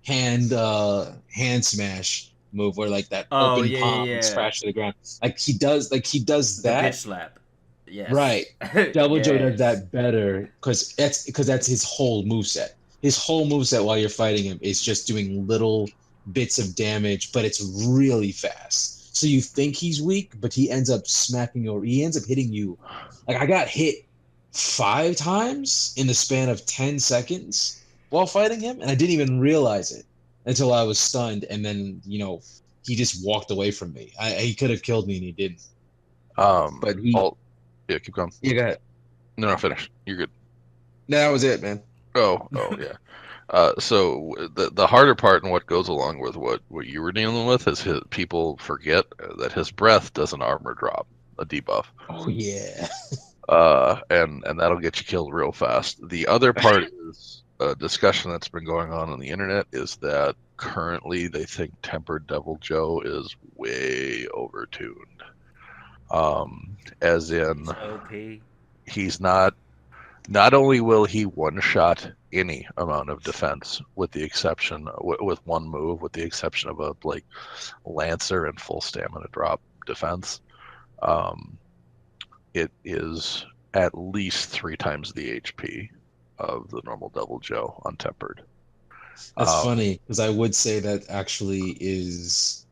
hand smash move where like that open palm crash to the ground. Like he does that. Bitch slap. Yes. Right. Devil Joe does that better because that's his whole moveset. His whole moveset while you're fighting him is just doing little bits of damage, but it's really fast. So you think he's weak, but he ends up smacking you, or he ends up hitting you. Like I got hit 5 times in the span of 10 seconds while fighting him, and I didn't even realize it until I was stunned, and then he just walked away from me. He could have killed me, and he didn't. But yeah, keep going. Yeah, go ahead. No, finish. You're good. No, that was it, man. Oh, yeah. So the harder part and what goes along with what you were dealing with is people forget that his breath does an armor drop, a debuff. Oh yeah. And that'll get you killed real fast. The other part is a discussion that's been going on the internet is that currently they think Tempered Devil Joe is way overtuned. As in, OP. he's not only will he one-shot any amount of defense with the exception with one move, with the exception of a like Lancer and full stamina drop defense, it is at least 3 times the HP of the normal Devil Joe untempered. That's funny because I would say that actually is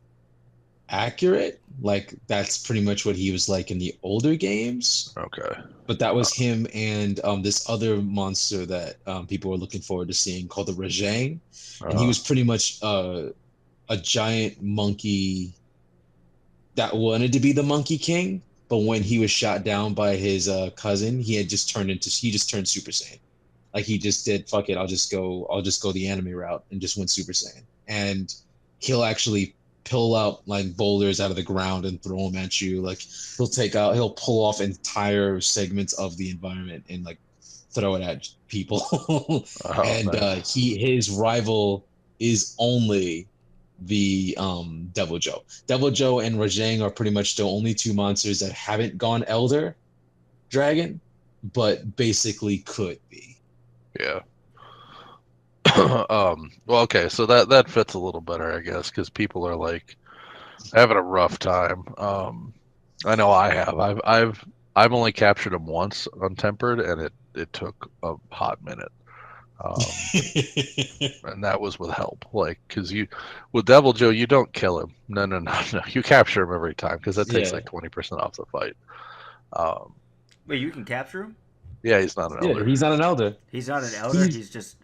accurate. Like that's pretty much what he was like in the older games. Okay. But that was him and this other monster that people were looking forward to seeing called the Rajang. And he was pretty much a giant monkey that wanted to be the Monkey King, but when he was shot down by his cousin, he just turned Super Saiyan. Like he just did, fuck it, I'll just go the anime route and just went Super Saiyan. And he'll actually pull out like boulders out of the ground and throw them at you. Like he'll pull off entire segments of the environment and like throw it at people. And nice. His rival is only the Devil Joe. Devil Joe and Rajang are pretty much the only 2 monsters that haven't gone Elder Dragon, but basically could be. Yeah. Well, okay, so that fits a little better, I guess, because people are like having a rough time. I know I have. I've only captured him once untempered, and it took a hot minute. And that was with help, like because with Devil Joe you don't kill him. No, you capture him every time because that takes like 20% off the fight. Wait, you can capture him? Yeah, he's not an elder. He's not an elder. He's not an elder. He's just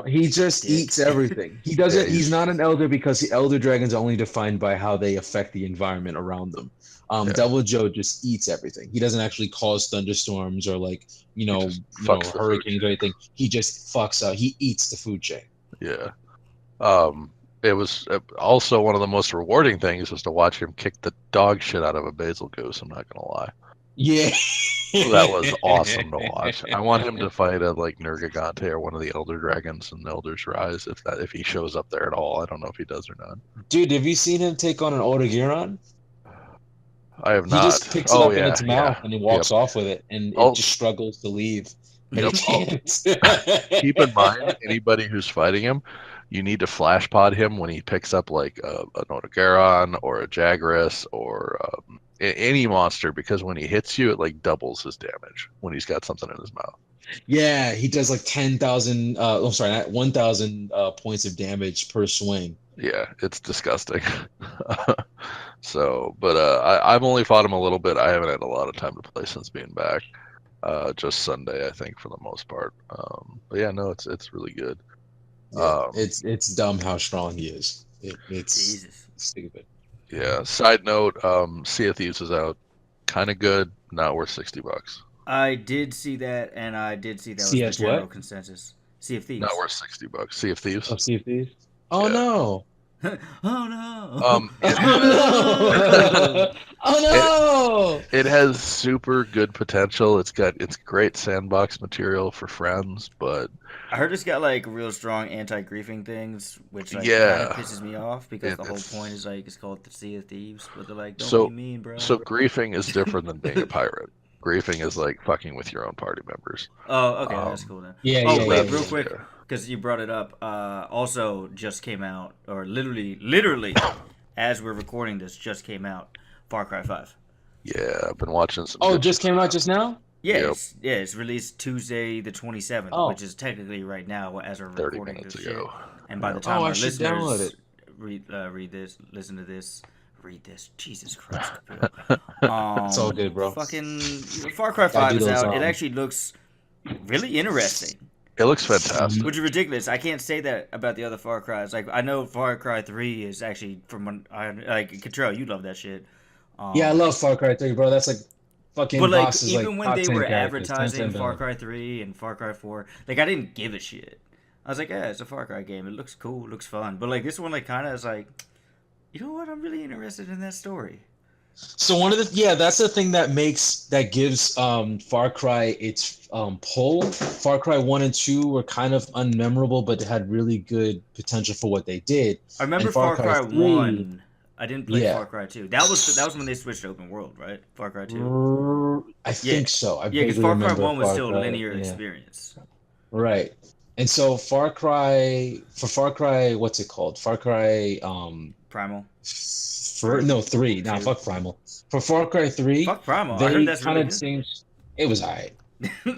he just eats everything. He doesn't. He's not an elder because the elder dragons are only defined by how they affect the environment around them. Devil Joe just eats everything. He doesn't actually cause thunderstorms or like hurricanes or anything. He just fucks up. He eats the food chain. Yeah. It was also one of the most rewarding things was to watch him kick the dog shit out of a basil goose. I'm not gonna lie. Yeah. That was awesome to watch. I want him to fight a like Nergigante or one of the Elder Dragons in Elder's Rise if he shows up there at all. I don't know if he does or not. Dude, have you seen him take on an Otogiron? I have not. He just picks it up in its mouth and he walks off with it, and it just struggles to leave. Keep in mind, anybody who's fighting him, you need to flash pod him when he picks up like an Otogaron or a Jagras or any monster, because when he hits you, it like doubles his damage when he's got something in his mouth. Yeah, he does like 10,000. I'm sorry, 1,000 points of damage per swing. Yeah, it's disgusting. So, but I've only fought him a little bit. I haven't had a lot of time to play since being back. Just Sunday, I think, for the most part. But yeah, no, it's really good. Yeah, it's dumb how strong he is. It's Jesus. stupid. Yeah. Side note, Sea of Thieves is out. Kind of good. Not worth $60. I did see that, and I did see that was CS the general what? consensus. Sea of Thieves. Not worth $60. Sea of Thieves. Oh, Sea of Thieves? Oh, Yeah. no. Oh no! Oh, no! Oh, no! It has super good potential. It's great sandbox material for friends, but I heard it's got like real strong anti-griefing things, which like Yeah. kind of pisses me off because the whole point is like it's called the Sea of Thieves, but they're like, don't So- be mean, bro. so griefing is different than being a pirate. Griefing is like fucking with your own party members. Oh, okay, that's cool then. Yeah, Oh, yeah, wait, yeah, real yeah. quick, because you brought it up. Also, just came out, or literally, as we're recording this, just came out. Far Cry 5. Yeah, I've been watching some. Oh, good just shit. came out just now? Yeah, it's released Tuesday the 27th, Oh. which is technically right now as we're 30 recording minutes this ago. shit. And by the time Oh, I our should download listeners it. read this, listen to this, read this. Jesus Christ, Kapil. It's all good, bro. Fucking Far Cry 5 is out. It actually looks really interesting. It looks fantastic. Which is ridiculous. I can't say that about the other Far Cries. Like, I know Far Cry 3 is actually from when I like Control. You love that shit. Yeah, I love Far Cry 3, bro. That's like fucking. But like, bosses, even when top they 10 were characters, advertising 10 Far Cry 3 and Far Cry 4, like I didn't give a shit. I was like, yeah, it's a Far Cry game. It looks cool. It looks fun. But like this one, like kind of is like, you know what? I'm really interested in that story. So that's the thing that gives Far Cry its pull. Far Cry 1 and 2 were kind of unmemorable, but had really good potential for what they did. I remember And Far Cry 1. I didn't play Yeah. Far Cry 2. That was when they switched to open world, right? Far Cry 2. I think so. Yeah, because Far Cry 1 was still a linear experience. Right. And so Far Cry, what's it called? Far Cry Primal. 3. Nah, fuck Primal. For Far Cry 3, Fuck Primal. they I heard that's kind really of changed. It was alright.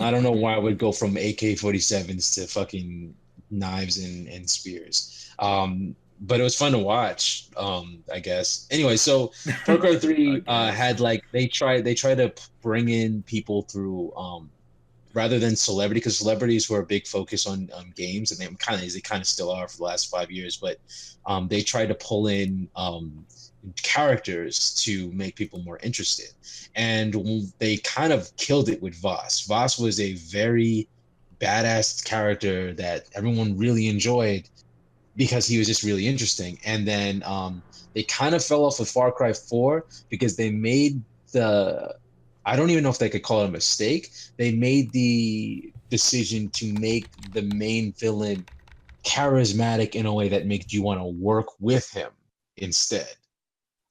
I don't know why I would go from AK-47s to fucking knives and spears. But it was fun to watch, I guess. Anyway, so Far Cry 3 had like they tried to bring in people through rather than celebrity, because celebrities were a big focus on games, and they kind of still are for the last 5 years. But they tried to pull in characters to make people more interested, and they kind of killed it with Voss. Voss was a very badass character that everyone really enjoyed because he was just really interesting. And then they kind of fell off with Far Cry 4 because they made I don't even know if they could call it a mistake. They made the decision to make the main villain charismatic in a way that made you want to work with him instead.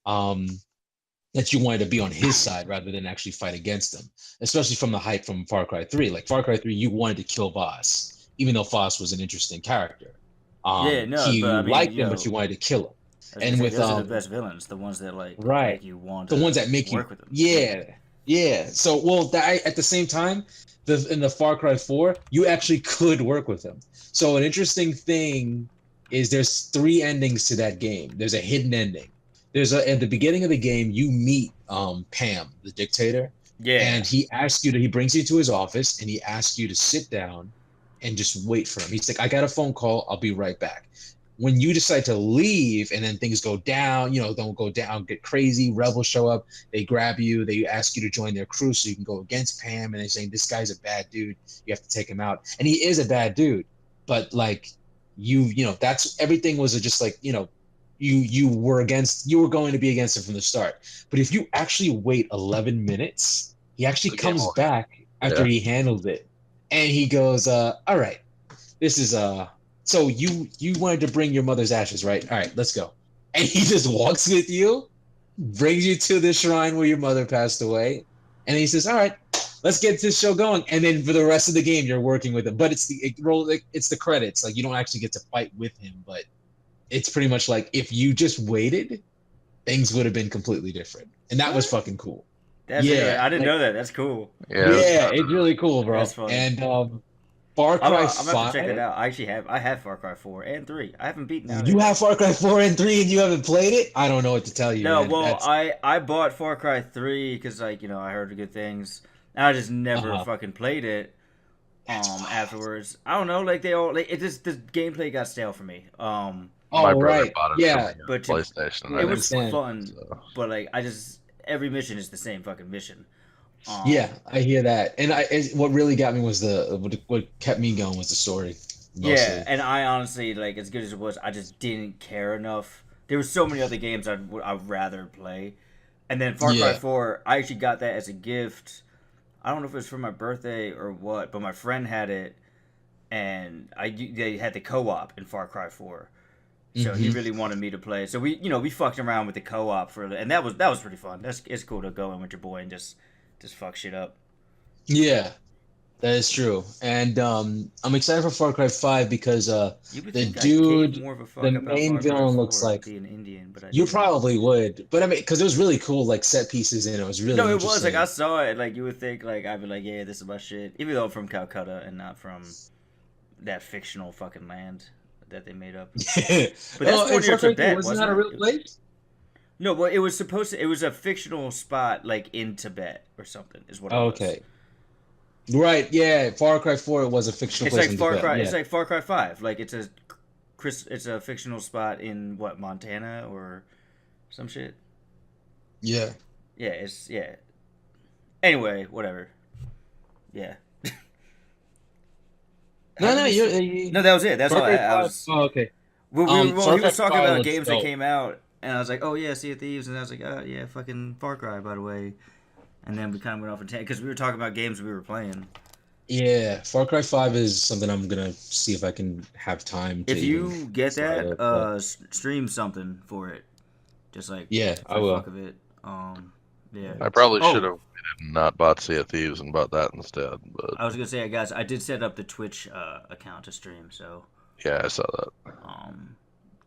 That you wanted to be on his side rather than actually fight against him, especially from the hype from Far Cry 3. Like Far Cry 3, you wanted to kill Voss, even though Voss was an interesting character. You liked him, but you wanted to kill him. And with those are the best villains, the ones that like right, make you want the ones that make you work with them. Yeah. So at the same time, in the Far Cry 4, you actually could work with him. So an interesting thing is there's 3 endings to that game. There's a hidden ending. At the beginning of the game, you meet Pam, the dictator. Yeah. And he brings you to his office and he asks you to sit down and just wait for him. He's like, I got a phone call. I'll be right back. When you decide to leave and then things go down, don't go down, get crazy, rebels show up, they grab you, they ask you to join their crew so you can go against Pam, and they're saying, this guy's a bad dude, you have to take him out. And he is a bad dude, but like, that's everything was just like, you were going to be against him from the start. But if you actually wait 11 minutes, he actually comes back after he handled it. And he goes, all right, this is so you wanted to bring your mother's ashes, right? All right, let's go. And he just walks with you, brings you to the shrine where your mother passed away, and he says, all right, let's get this show going. And then for the rest of the game, you're working with him. But it's the credits. Like, you don't actually get to fight with him, but it's pretty much like if you just waited, things would have been completely different. And that was fucking cool. I didn't know that. That's cool. Yeah, it's really cool, bro. That's funny. And Far Cry 5. I'm gonna have to check it out. I have Far Cry 4 and 3. I haven't beaten out. You have Far Cry 4 and 3 and you haven't played it? I don't know what to tell you. No, man. well, I bought Far Cry 3 because I heard good things. And I just never fucking played it. Afterwards, I don't know. Like they all like it just the gameplay got stale for me. My brother bought it from but PlayStation. It was fun, but like every mission is the same fucking mission. Yeah, I hear that, and what really got me was what kept me going was the story. Mostly. Yeah, and I honestly, like, as good as it was, I just didn't care enough. There were so many other games I'd rather play, and then Far Cry 4, I actually got that as a gift. I don't know if it was for my birthday or what, but my friend had it, and they had the co-op in Far Cry 4. So he really wanted me to play. So we fucked around with the co-op and that was pretty fun. It's cool to go in with your boy and just fuck shit up. Yeah, that is true. And I'm excited for Far Cry 5 because the main villain looks like an Indian, but you probably would. But I mean, because it was really cool, like set pieces in it. It was really it was like I saw it. Like you would think, like I'd be like, yeah, this is my shit. Even though I'm from Calcutta and not from that fictional fucking land that they made up. But that's 4 years of that, wasn't that a real place? No, well, it was supposed to. It was a fictional spot, like in Tibet or something, is what it was. Okay. Right, yeah. Far Cry 4 was a fictional It's place like in Far Tibet. Cry. Yeah. It's like Far Cry 5. Like it's a fictional spot in what, Montana or some shit. Yeah. Yeah, it's yeah. Anyway, whatever. Yeah. How No, did no, we you No, that was it. That's Far all. Cry I 5. was. Oh, okay. Well, Far he Cry was talking 5 about looks games that dope. came out, and I was like, "Oh yeah, Sea of Thieves," and I was like, "Oh yeah, fucking Far Cry, by the way." And then we kind of went off in because we were talking about games we were playing. Yeah, Far Cry 5 is something I'm gonna see if I can have time to If even you get start that, up. But stream something for it, just like yeah, for I the will. fuck of it. Yeah. I probably should Oh, have not bought Sea of Thieves and bought that instead. But I was gonna say, guys, I did set up the Twitch account to stream, so yeah, I saw that.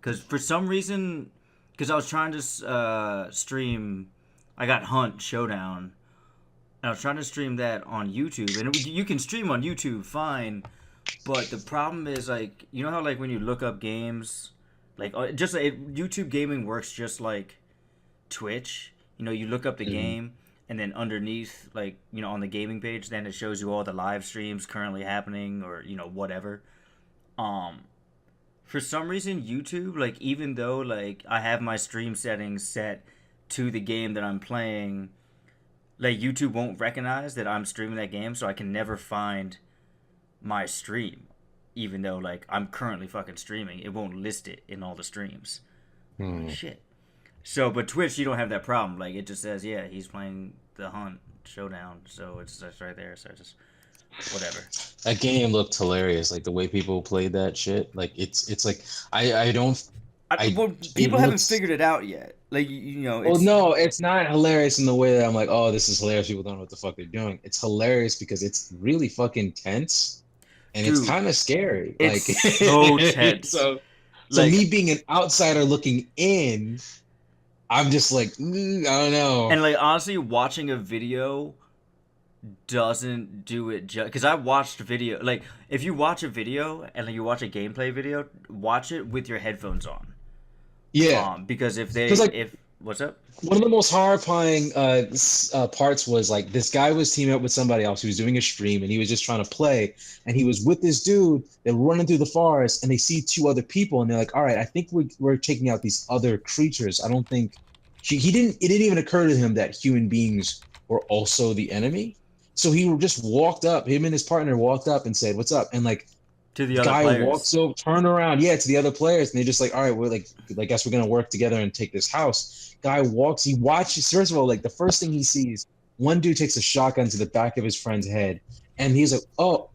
because for some reason, because I was trying to stream, I got Hunt Showdown. And I was trying to stream that on YouTube, and you can stream on YouTube fine, but the problem is like you know how like when you look up games, like just like, YouTube gaming works just like Twitch. You know, you look up the Mhm. game, and then underneath, like you know, on the gaming page, then it shows you all the live streams currently happening, or you know whatever. Um, for some reason, YouTube, like even though like I have my stream settings set to the game that I'm playing, like YouTube won't recognize that I'm streaming that game, so I can never find my stream, even though like I'm currently fucking streaming. It won't list it in all the streams. Hmm. Shit. So, but Twitch, you don't have that problem. Like it just says, yeah, he's playing the Hunt Showdown, so it's just right there. So just whatever. That game looked hilarious. Like the way people played that shit. Like it's like I don't Well, it people haven't looks. figured it out yet. Like you know, Well, it's no, it's not hilarious in the way that I'm like, oh, this is hilarious. People don't know what the fuck they're doing. It's hilarious because it's really fucking tense, and it's dude, kind of scary. it's Like so tense. so Like, me being an outsider looking in, I'm just like, I don't know. and like honestly, watching a video doesn't do it just because I watched video. Like, if you watch a video and like, you watch a gameplay video, watch it with your headphones on. Yeah, Because if they because like if what's up? one of the most horrifying parts was like this guy was teaming up with somebody else. He was doing a stream and he was just trying to play. And he was with this dude. They're running through the forest and they see two other people and they're like, "All right, I think we're taking out these other creatures. I don't think he didn't. It didn't even occur to him that human beings were also the enemy. So he just walked up. Him and his partner walked up and said, "What's up?" And like To the the other guy players. walks over, turn around, yeah, to the other players, and they're just like, all right, we're like, I guess we're gonna work together and take this house. Guy walks, he watches. First of all, like the first thing he sees, one dude takes a shotgun to the back of his friend's head, and he's like, oh,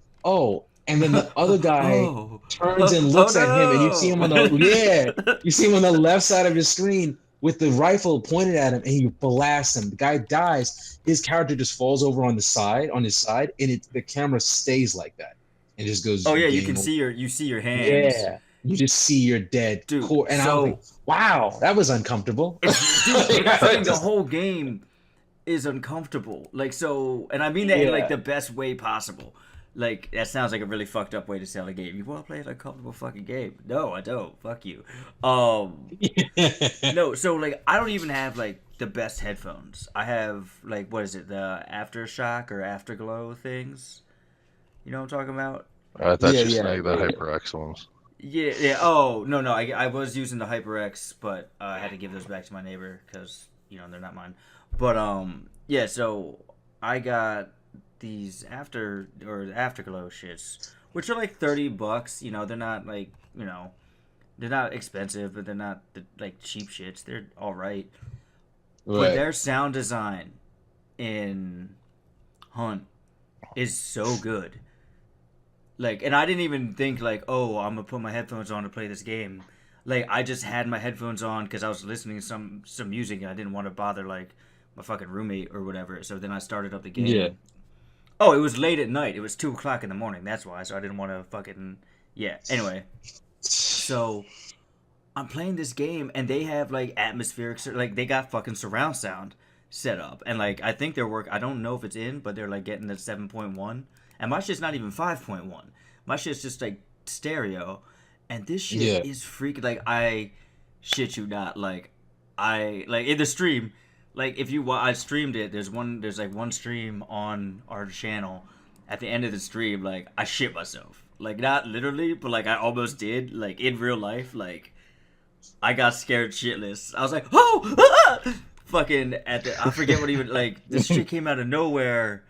and then the other guy turns and looks at him, and you see him on the you see him on the left side of your screen with the rifle pointed at him, and you blast him. The guy dies. His character just falls over on his side, and the camera stays like that. And just goes. Oh yeah, you can see your hands. Yeah, you just see your dead Dude, core, and I was like, "Wow, that was uncomfortable." Dude, the whole game is uncomfortable. Like so, and I mean that in like the best way possible. Like that sounds like a really fucked up way to sell a game. You want to play an uncomfortable fucking game? No, I don't. Fuck you. No. So like, I don't even have like the best headphones. I have like what is it? The Aftershock or Afterglow things. You know what I'm talking about? I thought you snagged the HyperX ones. Yeah. Oh, no. I was using the HyperX, but I had to give those back to my neighbor because, you know, they're not mine. But, yeah, so I got these Afterglow shits, which are like $30. You know, they're not like, you know, they're not expensive, but they're not like cheap shits. They're all right. But their sound design in Hunt is so good. Like, and I didn't even think like, oh, I'm gonna put my headphones on to play this game. Like, I just had my headphones on because I was listening to some music and I didn't want to bother like my fucking roommate or whatever. So then I started up the game. Yeah. Oh, it was late at night. It was 2:00 in the morning. That's why. So I didn't want to fucking Anyway, so I'm playing this game and they have like atmospheric, like they got fucking surround sound set up, and like I think their work. I don't know if it's in, but they're like getting the 7.1. And my shit's not even 5.1. My shit's just like stereo. And this shit is freaking like I shit you not. Like I like in the stream, like if you I streamed it. There's like one stream on our channel. At the end of the stream, like I shit myself. Like not literally, but like I almost did. Like in real life, like I got scared shitless. I was like, oh, ah! Fucking at the I forget what even like this shit came out of nowhere.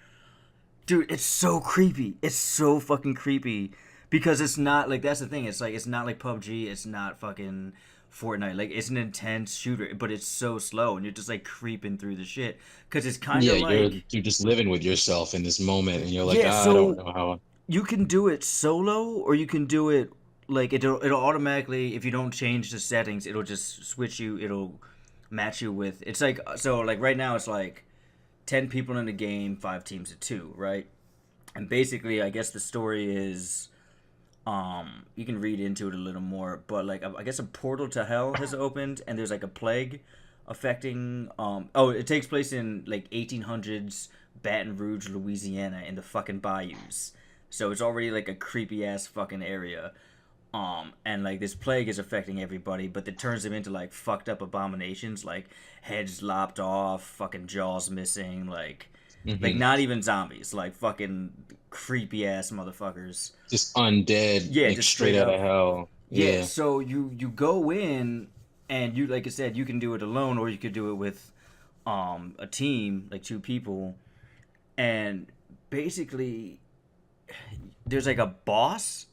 Dude, it's so creepy. It's so fucking creepy because it's not like that's the thing. It's like it's not like PUBG. It's not fucking Fortnite. Like it's an intense shooter, but it's so slow and you're just like creeping through the shit because it's kind of Yeah, like you're just living with yourself in this moment, and you're like, yeah. I don't So know how. you can do it solo or you can do it like it'll automatically if you don't change the settings, it'll just switch you. It'll match you with. It's like so like right now it's like 10 people in the game, 5 teams of 2, right? And basically, I guess the story is, you can read into it a little more, but like I guess a portal to hell has opened, and there's like a plague affecting. It takes place in like 1800s Baton Rouge, Louisiana, in the fucking bayous. So it's already like a creepy ass fucking area. And like this plague is affecting everybody, but it turns them into like fucked up abominations, like heads lopped off, fucking jaws missing, like not even zombies, like fucking creepy ass motherfuckers. Just undead, Yeah, like just straight straight out up. of hell. Yeah, so you go in and you like I said, you can do it alone or you could do it with a team, like 2 people. And basically there's like a boss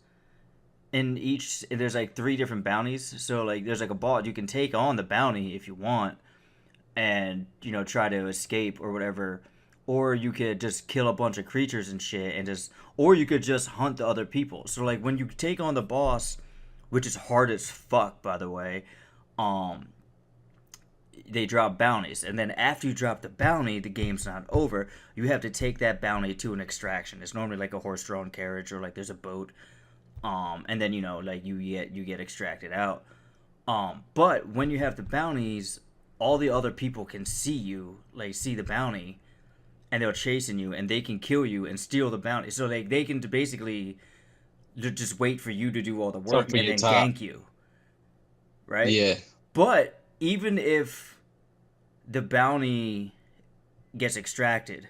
in each there's like 3 different bounties. So like there's like a boss you can take on the bounty if you want and try to escape or whatever, or you could just kill a bunch of creatures and shit and just or you could just hunt the other people. So like when you take on the boss, which is hard as fuck by the way, they drop bounties, and then after you drop the bounty, the game's not over. You have to take that bounty to an extraction. It's normally like a horse-drawn carriage or like there's a boat, and then like you get extracted out. But when you have the bounties, all the other people can see you, like see the bounty, and they're chasing you, and they can kill you and steal the bounty. So like they can basically just wait for you to do all the work and then gank you, right? Yeah. But even if the bounty gets extracted,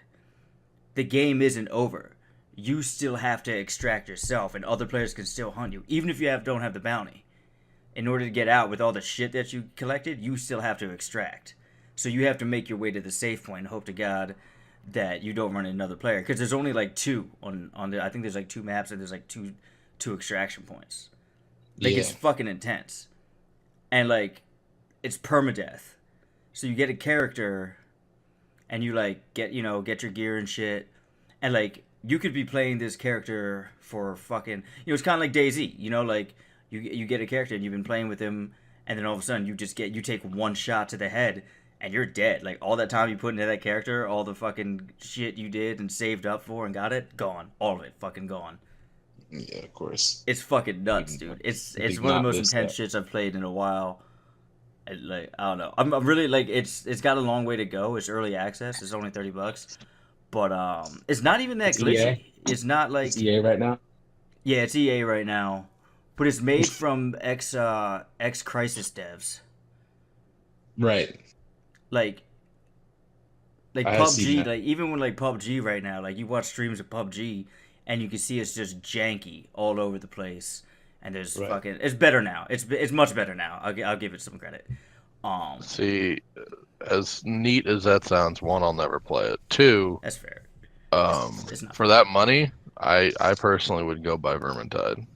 the game isn't over. You still have to extract yourself, and other players can still hunt you, even if you don't have the bounty. In order to get out with all the shit that you collected, you still have to extract. So you have to make your way to the safe point and hope to God that you don't run into another player. Because there's only like 2 on the. I think there's like 2 maps and there's like two extraction points. Like it's fucking intense, and like it's permadeath. So you get a character, and you like get your gear and shit, and like you could be playing this character for fucking it's kind of like DayZ. Like you get a character and you've been playing with him, and then all of a sudden you take one shot to the head and you're dead. Like all that time you put into that character, all the fucking shit you did and saved up for and got it, gone. All of it fucking gone. Yeah, of course. It's fucking nuts, dude. It's one of the most intense shits I've played in a while. Like I don't know. I'm really like it's got a long way to go. It's early access. It's only $30, but it's not even that glitchy. EA? It's not like it's EA right now. Yeah, it's EA right now, but it's made from ex Crisis devs. Right. Like PUBG. Like even when like PUBG right now, like you watch streams of PUBG and you can see it's just janky all over the place. And there's fucking. It's better now. It's much better now. I'll give it some credit. See, as neat as that sounds, 1, I'll never play it. 2, that's fair. It's for that money, I personally would go buy Vermintide.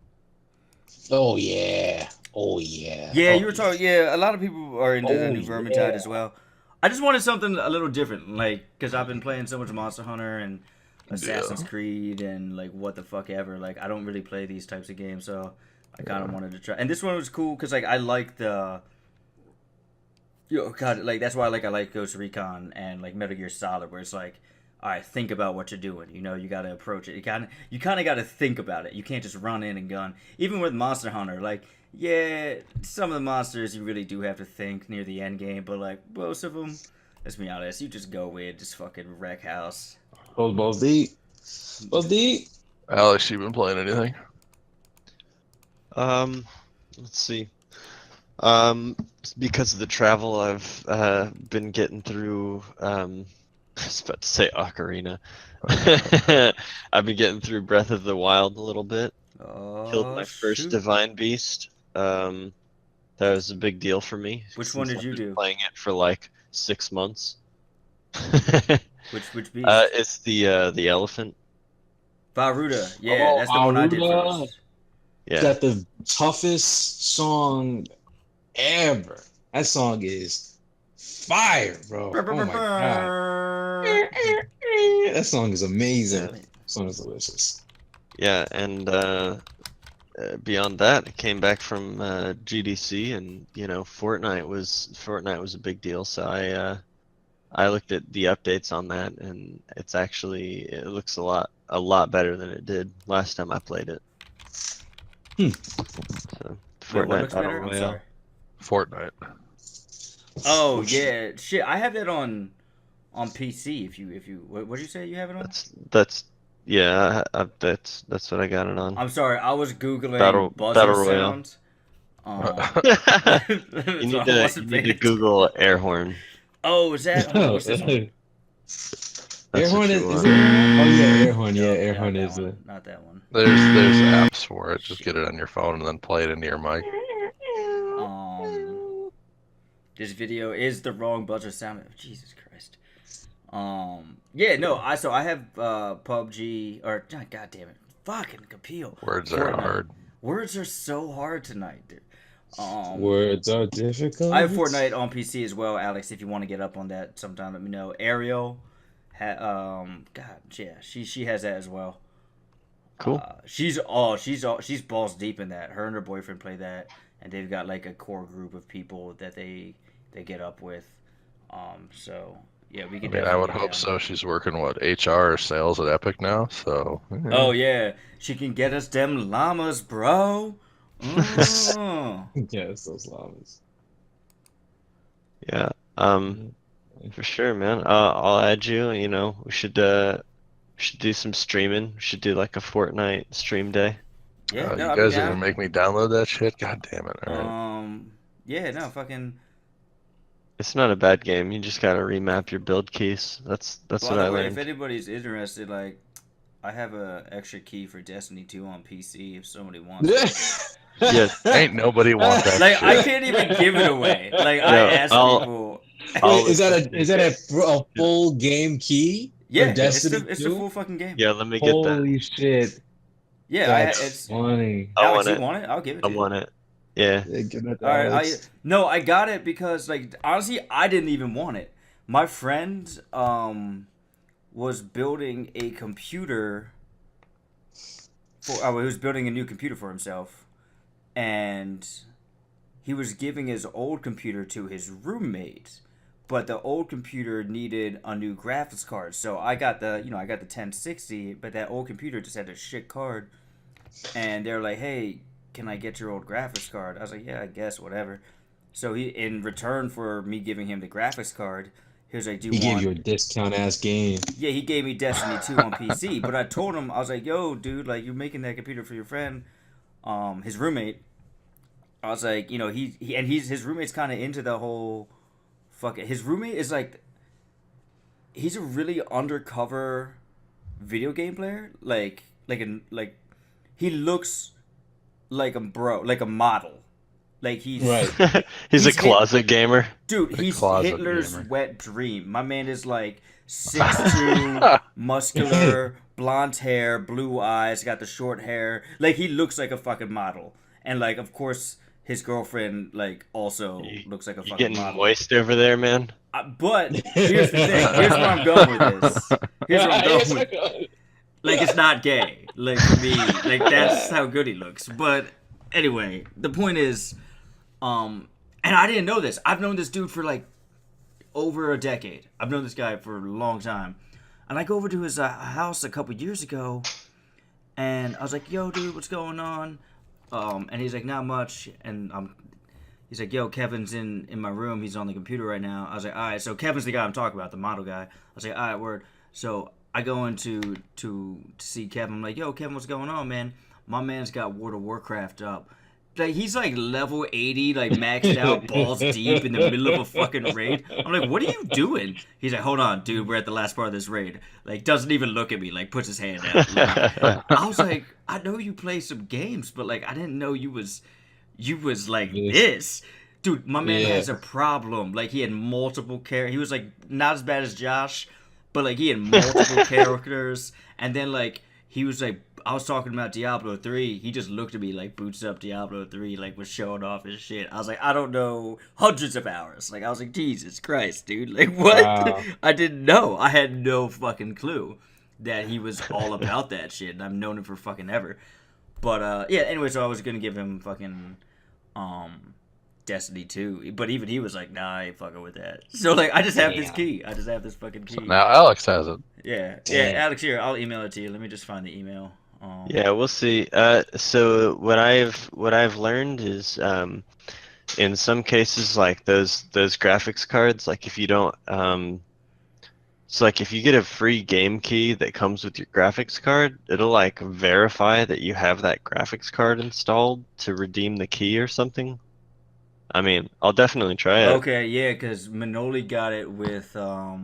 Oh yeah. Oh yeah. Yeah, you were talking. Yeah, a lot of people are into the new Vermintide as well. I just wanted something a little different, like because I've been playing so much Monster Hunter and Assassin's Creed and like what the fuck ever. Like I don't really play these types of games, so I kind of wanted to try. And this one was cool because like I like the, God, like that's why I like Ghost Recon and like Metal Gear Solid, where it's like, all right, think about what you're doing. You got to approach it. You kind of got to think about it. You can't just run in and gun. Even with Monster Hunter, like yeah, some of the monsters you really do have to think near the end game, but like most of them, let's be honest, you just go in, just fucking wreck house. Balls deep. Alex, you been playing anything? Let's see. Because of the travel, I've been getting through. I was about to say Ocarina. I've been getting through Breath of the Wild a little bit. Killed Oh my first shoot! divine beast. That was a big deal for me. Which one since did I've you been do? playing it for like 6 months. Which beast? It's the elephant. Varuda. Yeah, Oh, that's the one I did Aruda. first. Yeah. Got the toughest song ever. That song is fire, bro. Oh my god. That song is amazing. Yeah. That song is delicious. Yeah, and beyond that, I came back from GDC, and Fortnite was a big deal. So I looked at the updates on that, and it looks a lot better than it did last time I played it. Hmm. So Wait, what Fortnite looks Battle better? I'm Royale. sorry. Fortnite. Oh yeah, shit. I have that on PC. If you what did you say you have it on? That's yeah. That's what I got it on. I'm sorry. I was googling buzzer Battle Royale. sounds. You So need I wasn't to paying Google air horn. Oh, is that? Oh, what's this one? That's Airhorn what you is want. it Airhorn? Oh yeah, Airhorn. Yeah, Nope, Airhorn not that is one. Not that one. There's apps for it. Just get it on your phone and then play it into your mic. This video is the wrong buzzer sound. Jesus Christ. Yeah, no. I have PUBG or God damn it, fucking Kapil. Words are Fortnite. hard. Words are so hard tonight, dude. Words are difficult. I have Fortnite on PC as well, Alex. If you want to get up on that sometime, let me know. Ariel, God, yeah, she has that as well. Cool. She's balls deep in that. Her and her boyfriend play that, and they've got like a core group of people that they get up with. So yeah, we I can. mean, I definitely would get hope down. so. She's working HR or sales at Epic now, so. Oh yeah, she can get us them llamas, bro. Yes, those llamas. Yeah. For sure, man. I'll add you. You know, we should do some streaming. We should do like a Fortnite stream day. Yeah, no, You I'll be guys are down. gonna make me download that shit? God damn it! All right. Yeah, no, fucking. It's not a bad game. You just gotta remap your build keys. That's By what I the way, if learned. anybody's interested, like, I have a extra key for Destiny 2 on PC. If somebody wants it. Yeah. Ain't nobody want that Like, shit. I can't even give it away. Like, I No, asked I'll- people. Wait, is that a full game key? Yeah, for Destiny it's the 2? full fucking game. Yeah, let me get that. Holy shit! Yeah, That's it's. funny. I Alex, want you it. want it? I'll give it I to you. want it. Yeah. Yeah, give that to All right, Alex. I got it because like honestly, I didn't even want it. My friend was building a computer for. He was building a new computer for himself, and he was giving his old computer to his roommate. But the old computer needed a new graphics card, so I got the 1060, but that old computer just had a shit card, and they're like, "Hey, can I get your old graphics card?" I was like, "Yeah, I guess, whatever." So he, in return for me giving him the graphics card, he was like, "Do you He want?" gave you a discount ass game. Yeah, he gave me Destiny 2 on PC, but I told him, I was like, "Yo, dude, like you're making that computer for your friend, his roommate." I was like, you know, his roommate's kind of into the whole, his roommate is like, he's a really undercover video game player, like he looks like a bro, like a model. Like he's Right. He's a He's hit- closet gamer. dude, A he's closet Hitler's gamer. wet dream. My man is like 6'2", muscular, blonde hair, blue eyes, got the short hair. Like he looks like a fucking model. And like of course his girlfriend like also looks like a You fucking getting model. moist over there, man? But here's the thing. Here's where I'm going with this. Here's where I'm going with. Like it's not gay. Like for me, like that's how good he looks. But anyway, the point is, and I didn't know this. I've known this dude for like over a decade. I've known this guy for a long time. And I go over to his house a couple years ago, and I was like, "Yo, dude, what's going on?" And he's like, "Not much." And he's like, "Yo, Kevin's in my room. He's on the computer right now." I was like, "All right." So Kevin's the guy I'm talking about, the model guy. I was like, "All right, word." So I go in to see Kevin. I'm like, "Yo, Kevin, what's going on, man?" My man's got World of Warcraft up, like he's like level 80, like maxed out, balls deep in the middle of a fucking raid. I'm like, what are you doing? He's like, hold on, dude, we're at the last part of this raid. Like, doesn't even look at me, like puts his hand out. Like, I was like, I know you play some games, but like I didn't know you was like this. Dude, my man has a problem. Like he had multiple he was like not as bad as Josh, but like he had multiple characters, and then like he was like, I was talking about Diablo 3. He just looked at me like boots up Diablo 3, like was showing off his shit. I was like, I don't know hundreds of hours. Like I was like, Jesus Christ, dude. Like what? Wow. I didn't know. I had no fucking clue that he was all about that shit, and I've known him for fucking ever. But yeah, anyway, so I was gonna give him fucking Destiny 2, but even he was like, nah, I ain't fucking with that. So like I just have this key. I just have this fucking key. So now Alex has it. Yeah, Alex, here, I'll email it to you. Let me just find the email. Yeah, we'll see. So what I've learned is, in some cases, like those graphics cards, like if you don't, so like if you get a free game key that comes with your graphics card, it'll like verify that you have that graphics card installed to redeem the key or something. I mean, I'll definitely try it. Okay, yeah, because Manoli got it with I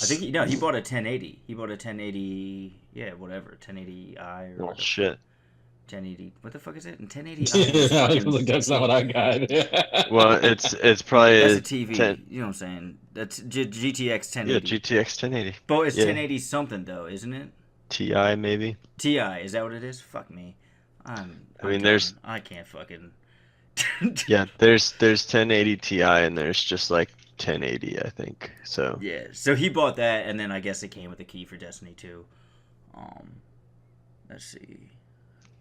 think he bought a 1080. He bought a 1080, yeah, whatever, 1080i or shit. 1080. What the fuck is it? 1080i. That's not what I got. Well, it's probably that's a TV. You know what I'm saying? That's GTX 1080. Yeah, GTX 1080. But it's 1080 something though, isn't it? Ti maybe. Ti, is that what it is? Fuck me. I can't fucking. Yeah, there's 1080 Ti and there's just like 1080, I think. So yeah, so he bought that, and then I guess it came with a key for Destiny 2. Let's see.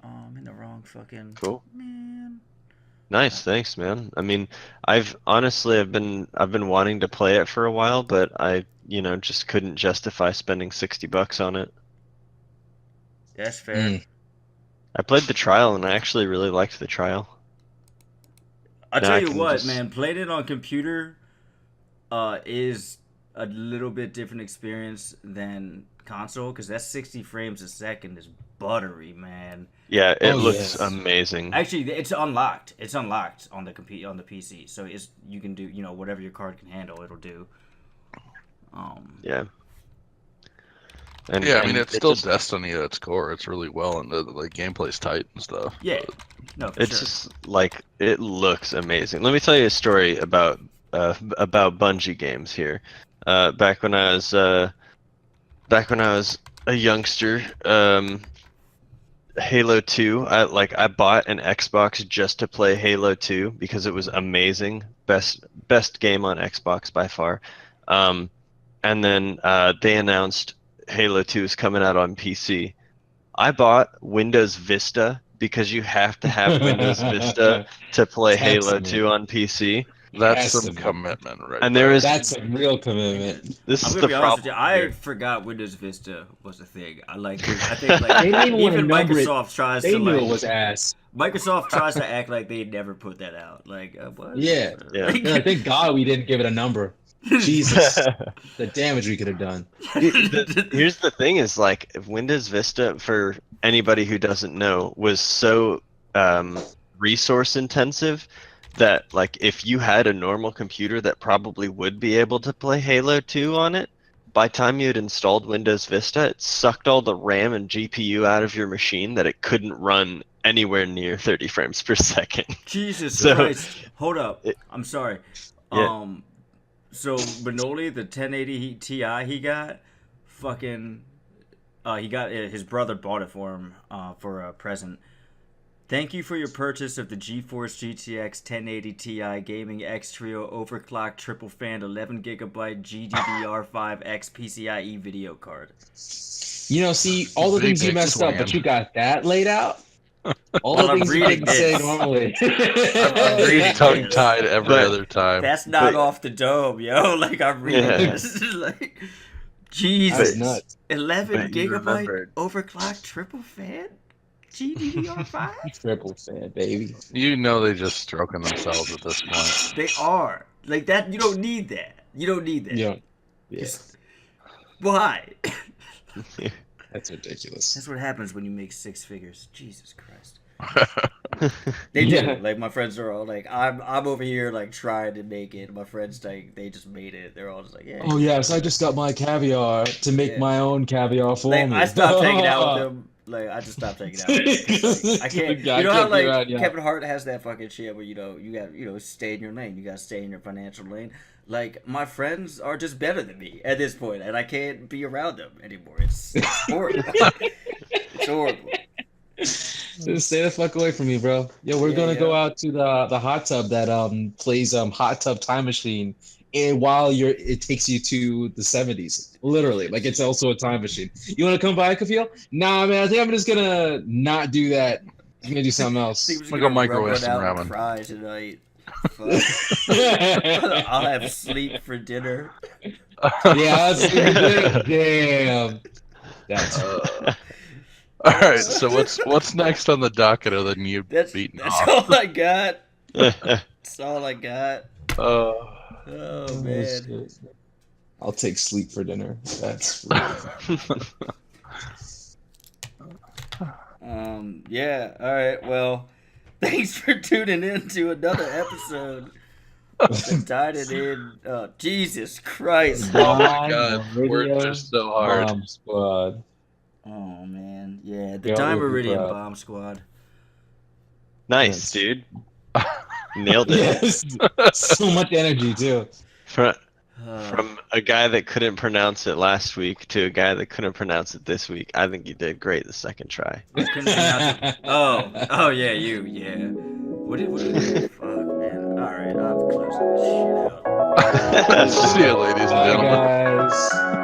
I'm in the wrong fucking. Cool. Man. Nice, thanks, man. I mean, I've been wanting to play it for a while, but I just couldn't justify spending $60 on it. That's fair. I played the trial and I actually really liked the trial. I'll tell you what, man, playing it on computer is a little bit different experience than console, because that 60 frames a second is buttery, man. Yeah, it looks amazing. Actually, it's unlocked. It's unlocked on the PC, so you can do whatever your card can handle, it'll do. Yeah. I mean, it's still Destiny at its core. It's really well, and the gameplay's tight and stuff. Yeah, no, it's just like it looks amazing. Let me tell you a story about Bungie games here. Back when I was a youngster, Halo 2. I bought an Xbox just to play Halo 2 because it was amazing. Best game on Xbox by far. And then they announced Halo 2 is coming out on PC. I bought Windows Vista because you have to have Windows Vista to play Halo 2 on PC. That's some commitment, right? And that's a real commitment. This I'm is gonna the be honest with problem. you, I forgot Windows Vista was a thing. I think like even Microsoft tries to knew it was ass. Microsoft tries to act like they neuld never put that out. Like what? Yeah. Thank God we didn't give it a number. Jesus, the damage we could have done. Here's the thing: is like Windows Vista, for anybody who doesn't know, was so resource intensive that like if you had a normal computer that probably would be able to play Halo 2 on it, by the time you had installed Windows Vista, it sucked all the RAM and GPU out of your machine that it couldn't run anywhere near 30 frames per second. Jesus Christ! Hold up, I'm sorry. Yeah. So Manoli, the 1080 Ti he got, he got his brother bought it for him for a present. Thank you for your purchase of the GeForce GTX 1080 Ti Gaming X Trio Overclock Triple Fan 11GB GDDR5X PCIe video card. See all the things you messed up, but you got that laid out. All the things you didn't say normally. I'm reading tongue-tied every other time. That's not off the dome, yo. Like, I'm reading this. Like, Jesus. Nuts. 11GB overclock triple fan? GDDR5? Triple fan, baby. They're just stroking themselves at this point. They are. Like, that, you don't need that. You don't need that. Yeah. Why? That's ridiculous. That's what happens when you make six figures. Jesus Christ. They do. Yeah. Like my friends are all like, I'm over here like trying to make it. My friends like they just made it. They're all just like, yeah. Oh yes, I just got my caviar to make Yeah. my own caviar for Like me. I stopped hanging out with them. Like I just stopped hanging out with them. 'Cause, like, I can't. Yeah, You know how can't be like around, yeah. Kevin Hart has that fucking shit where you got stay in your lane. You got to stay in your financial lane. Like my friends are just better than me at this point, and I can't be around them anymore. It's horrible. It's horrible. Just stay the fuck away from me, bro. Yo, we're gonna go out to the hot tub that plays hot tub time machine, and while it takes you to the 70s, literally, like it's also a time machine. You wanna come by, Kafil? Nah, man, I think I'm just gonna not do that. I'm gonna do something else. Seems I'm gonna go microwave run some out and ramen. cry tonight. Fuck. I'll have sleep for dinner. Yeah, that's damn. That's All right. So what's next on the docket other than you That's beating that's off? all I got. That's all I got. Uh, Oh man. shit. I'll take sleep for dinner. That's Yeah. All right. Well, thanks for tuning in to another episode. Died it in. Jesus Christ. oh my God, we're just so hard. Bomb Squad. Oh man. Yeah. The Yeah, Dime we'll be Meridian proud. Bomb Squad. Nice, Yes. dude. Nailed it. Yes, so much energy too. From a guy that couldn't pronounce it last week to a guy that couldn't pronounce it this week, I think you did great the second try. I couldn't pronounce it. Oh yeah, yeah. What did fuck, man? All right, I'm closing this shit out. See you, ladies and Bye, gentlemen. guys.